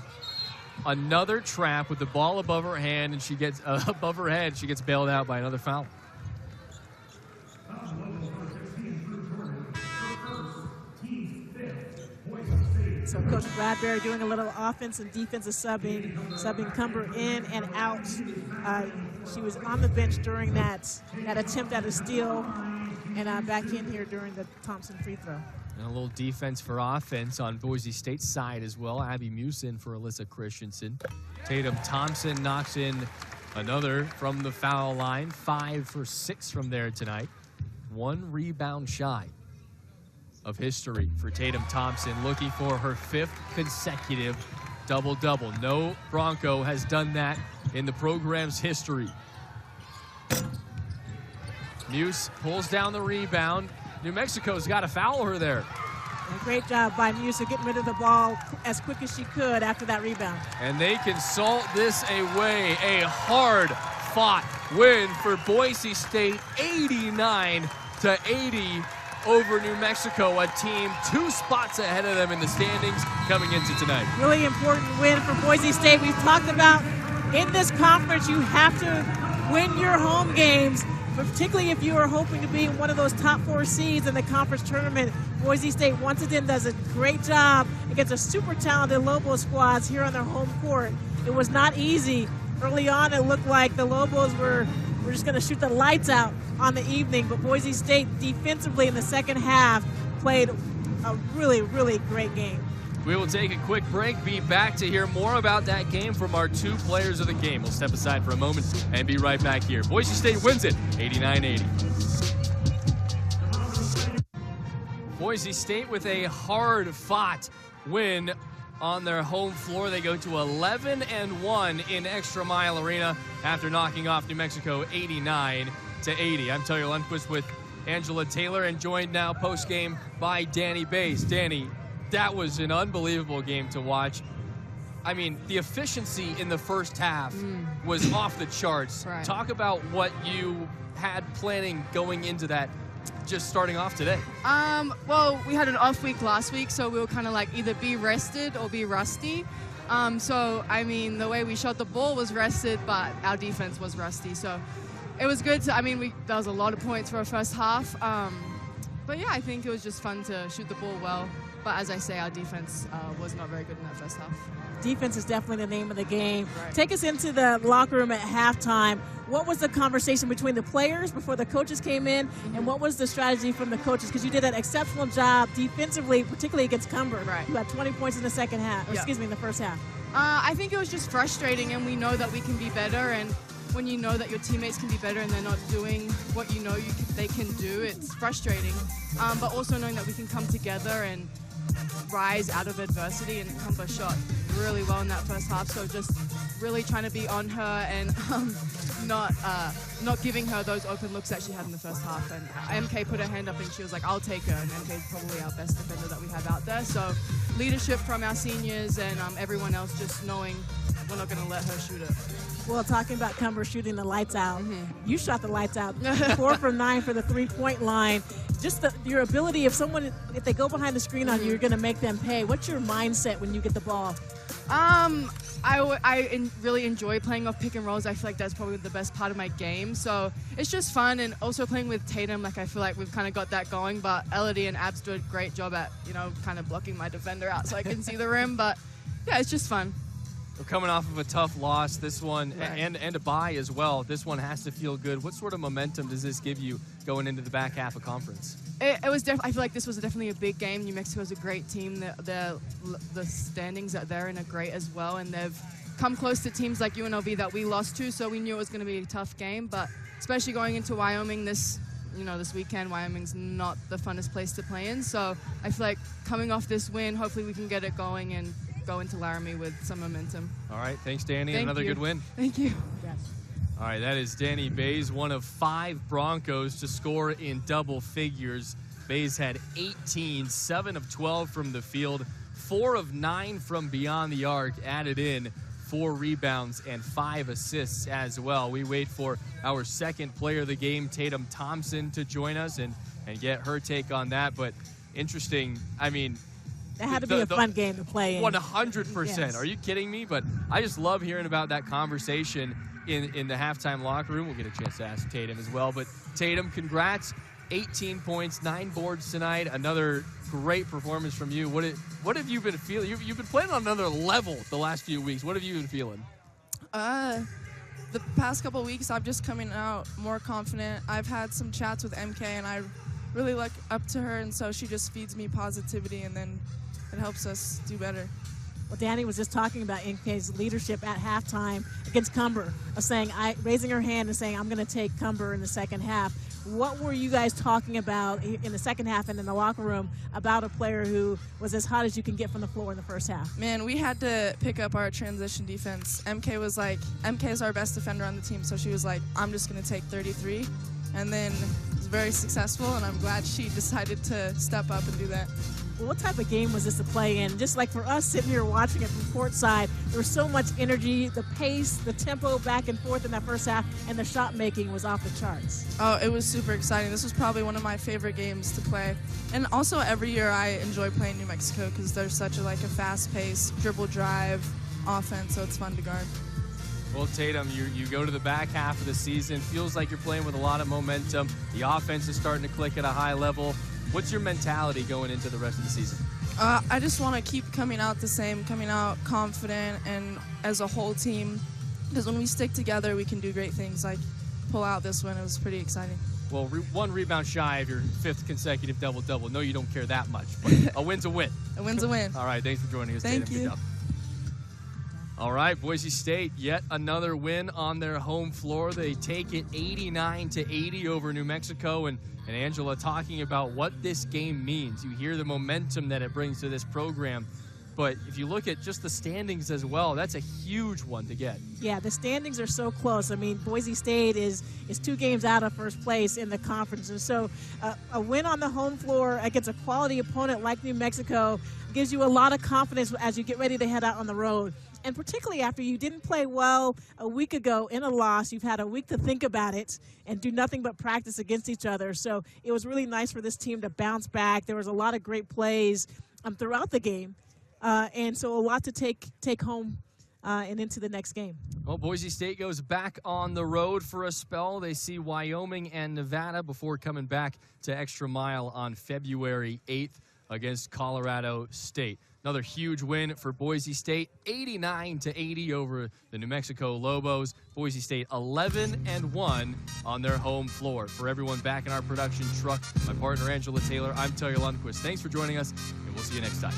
Another trap with the ball above her hand, and she gets above her head. She gets bailed out by another foul. So Coach Bradbury doing a little offense and defensive subbing Cumber in and out. She was on the bench during that attempt at a steal, and back in here during the Thompson free throw. And a little defense for offense on Boise State's side as well. Abby Musin for Alyssa Christensen. Tatum Thompson knocks in another from the foul line. 5 for 6 from there tonight. 1 rebound shy of history for Tatum Thompson, looking for her 5th consecutive double-double. No Bronco has done that in the program's history. Muse pulls down the rebound. New Mexico's got to foul her there. A great job by Muse getting rid of the ball as quick as she could after that rebound. And they can salt this away. A hard-fought win for Boise State, 89-80 over New Mexico, a team 2 spots ahead of them in the standings coming into tonight. Really important win for Boise State. We've talked about in this conference you have to win your home games, particularly if you are hoping to be in one of those top 4 seeds in the conference tournament. Boise State once again does a great job against a super talented Lobos squads here on their home court. It was not easy. Early on it looked like the Lobos were just going to shoot the lights out on the evening, but Boise State defensively in the second half played a really, really great game. We will take a quick break, be back to hear more about that game from our 2 players of the game. We'll step aside for a moment and be right back here. Boise State wins it, 89-80. Boise State with a hard-fought win on their home floor. They go to 11-1 in ExtraMile Arena after knocking off New Mexico 89-80. I'm Taylor Lundquist with Angela Taylor, and joined now post-game by Danny Bays. Danny, that was an unbelievable game to watch. I mean, the efficiency in the first half was off the charts. Right. Talk about what you had planning going into that, just starting off today. Well, we had an off week last week, so we were kind of like either be rested or be rusty. So, I mean, the way we shot the ball was rested, but our defense was rusty. So it was good to, I mean, there was a lot of points for our first half. But yeah, I think it was just fun to shoot the ball well. But as I say, our defense was not very good in that first half. Defense is definitely the name of the game. Right. Take us into the locker room at halftime. What was the conversation between the players before the coaches came in, and what was the strategy from the coaches? Because you did an exceptional job defensively, particularly against Cumber, Right. who had 20 points in the second half, or Yeah. excuse me, in the first half. I think it was just frustrating, and we know that we can be better. And when you know that your teammates can be better and they're not doing what you know they can do, it's frustrating. But also knowing that we can come together and rise out of adversity, and Cumber shot really well in that first half. So just really trying to be on her and not giving her those open looks that she had in the first half. And MK put her hand up and she was like, I'll take her. And MK is probably our best defender that we have out there. So leadership from our seniors and everyone else just knowing we're not going to let her shoot it. Well, talking about Cumber shooting the lights out, you shot the lights out. 4 from 9 for the three-point line. Just your ability, if they go behind the screen on you, you're going to make them pay. What's your mindset when you get the ball? I really enjoy playing off pick and rolls. I feel like that's probably the best part of my game. So it's just fun, and also playing with Tatum, like I feel like we've kind of got that going. But Elodie and Abs do a great job at, kind of blocking my defender out so I can see the rim. But yeah, it's just fun. We're coming off of a tough loss, this one, Right. and a bye as well. This one has to feel good. What sort of momentum does this give you going into the back half of conference? It was I feel like this was definitely a big game. New Mexico is a great team. The standings that they're in are great as well, and they've come close to teams like UNLV that we lost to, so we knew it was going to be a tough game. But especially going into Wyoming this weekend, Wyoming's not the funnest place to play in. So I feel like coming off this win, hopefully we can get it going and go into Laramie with some momentum. All right, thanks, Danny. Thank Another you. good win. Thank you. Yes. All right, that is Danny Bays, one of 5 Broncos to score in double figures. Bays had 18, 7 of 12 from the field, 4 of 9 from beyond the arc, added in 4 rebounds and 5 assists as well. We wait for our second player of the game, Tatum Thompson, to join us and get her take on that. But interesting, I mean, That had to be a fun game to play in. 100%. Yes. Are you kidding me? But I just love hearing about that conversation in the halftime locker room. We'll get a chance to ask Tatum as well. But Tatum, congrats. 18 points, 9 boards tonight. Another great performance from you. What have you been feeling? You've been playing on another level the last few weeks. What have you been feeling? The past couple weeks, I'm just coming out more confident. I've had some chats with MK, and I really look up to her, and so she just feeds me positivity, and then it helps us do better. Well, Danny was just talking about NK's leadership at halftime against Cumber, raising her hand and saying, I'm going to take Cumber in the second half. What were you guys talking about in the second half and in the locker room about a player who was as hot as you can get from the floor in the first half? Man, we had to pick up our transition defense. MK is our best defender on the team, so she was like, I'm just going to take 33. And then it was very successful, and I'm glad she decided to step up and do that. Well, what type of game was this to play in? Just like for us sitting here watching it from courtside, there was so much energy, the pace, the tempo back and forth in that first half, and the shot making was off the charts. Oh, it was super exciting. This was probably one of my favorite games to play. And also every year I enjoy playing New Mexico because there's such a fast-paced dribble drive offense, so it's fun to guard. Well, Tatum, you go to the back half of the season. Feels like you're playing with a lot of momentum. The offense is starting to click at a high level. What's your mentality going into the rest of the season? I just want to keep coming out coming out confident and as a whole team. Because when we stick together, we can do great things like pull out this win. It was pretty exciting. Well, 1 rebound shy of your 5th consecutive double-double. No, you don't care that much, but a win's a win. A win's a win. All right, thanks for joining us, Thank Tatum. Good you. job. All right, Boise State, yet another win on their home floor. They take it 89-80 over New Mexico, and Angela talking about what this game means. You hear the momentum that it brings to this program, but if you look at just the standings as well, that's a huge one to get. Yeah, the standings are so close. I mean, Boise State is 2 games out of first place in the conference, and so a win on the home floor against a quality opponent like New Mexico gives you a lot of confidence as you get ready to head out on the road. And particularly after you didn't play well a week ago in a loss, you've had a week to think about it and do nothing but practice against each other. So it was really nice for this team to bounce back. There was a lot of great plays throughout the game, and so a lot to take home and into the next game. Well, Boise State goes back on the road for a spell. They see Wyoming and Nevada before coming back to ExtraMile on February 8th against Colorado State. Another huge win for Boise State, 89-80 over the New Mexico Lobos. Boise State 11-1 on their home floor. For everyone back in our production truck, my partner Angela Taylor, I'm Taylor Lundquist. Thanks for joining us, and we'll see you next time.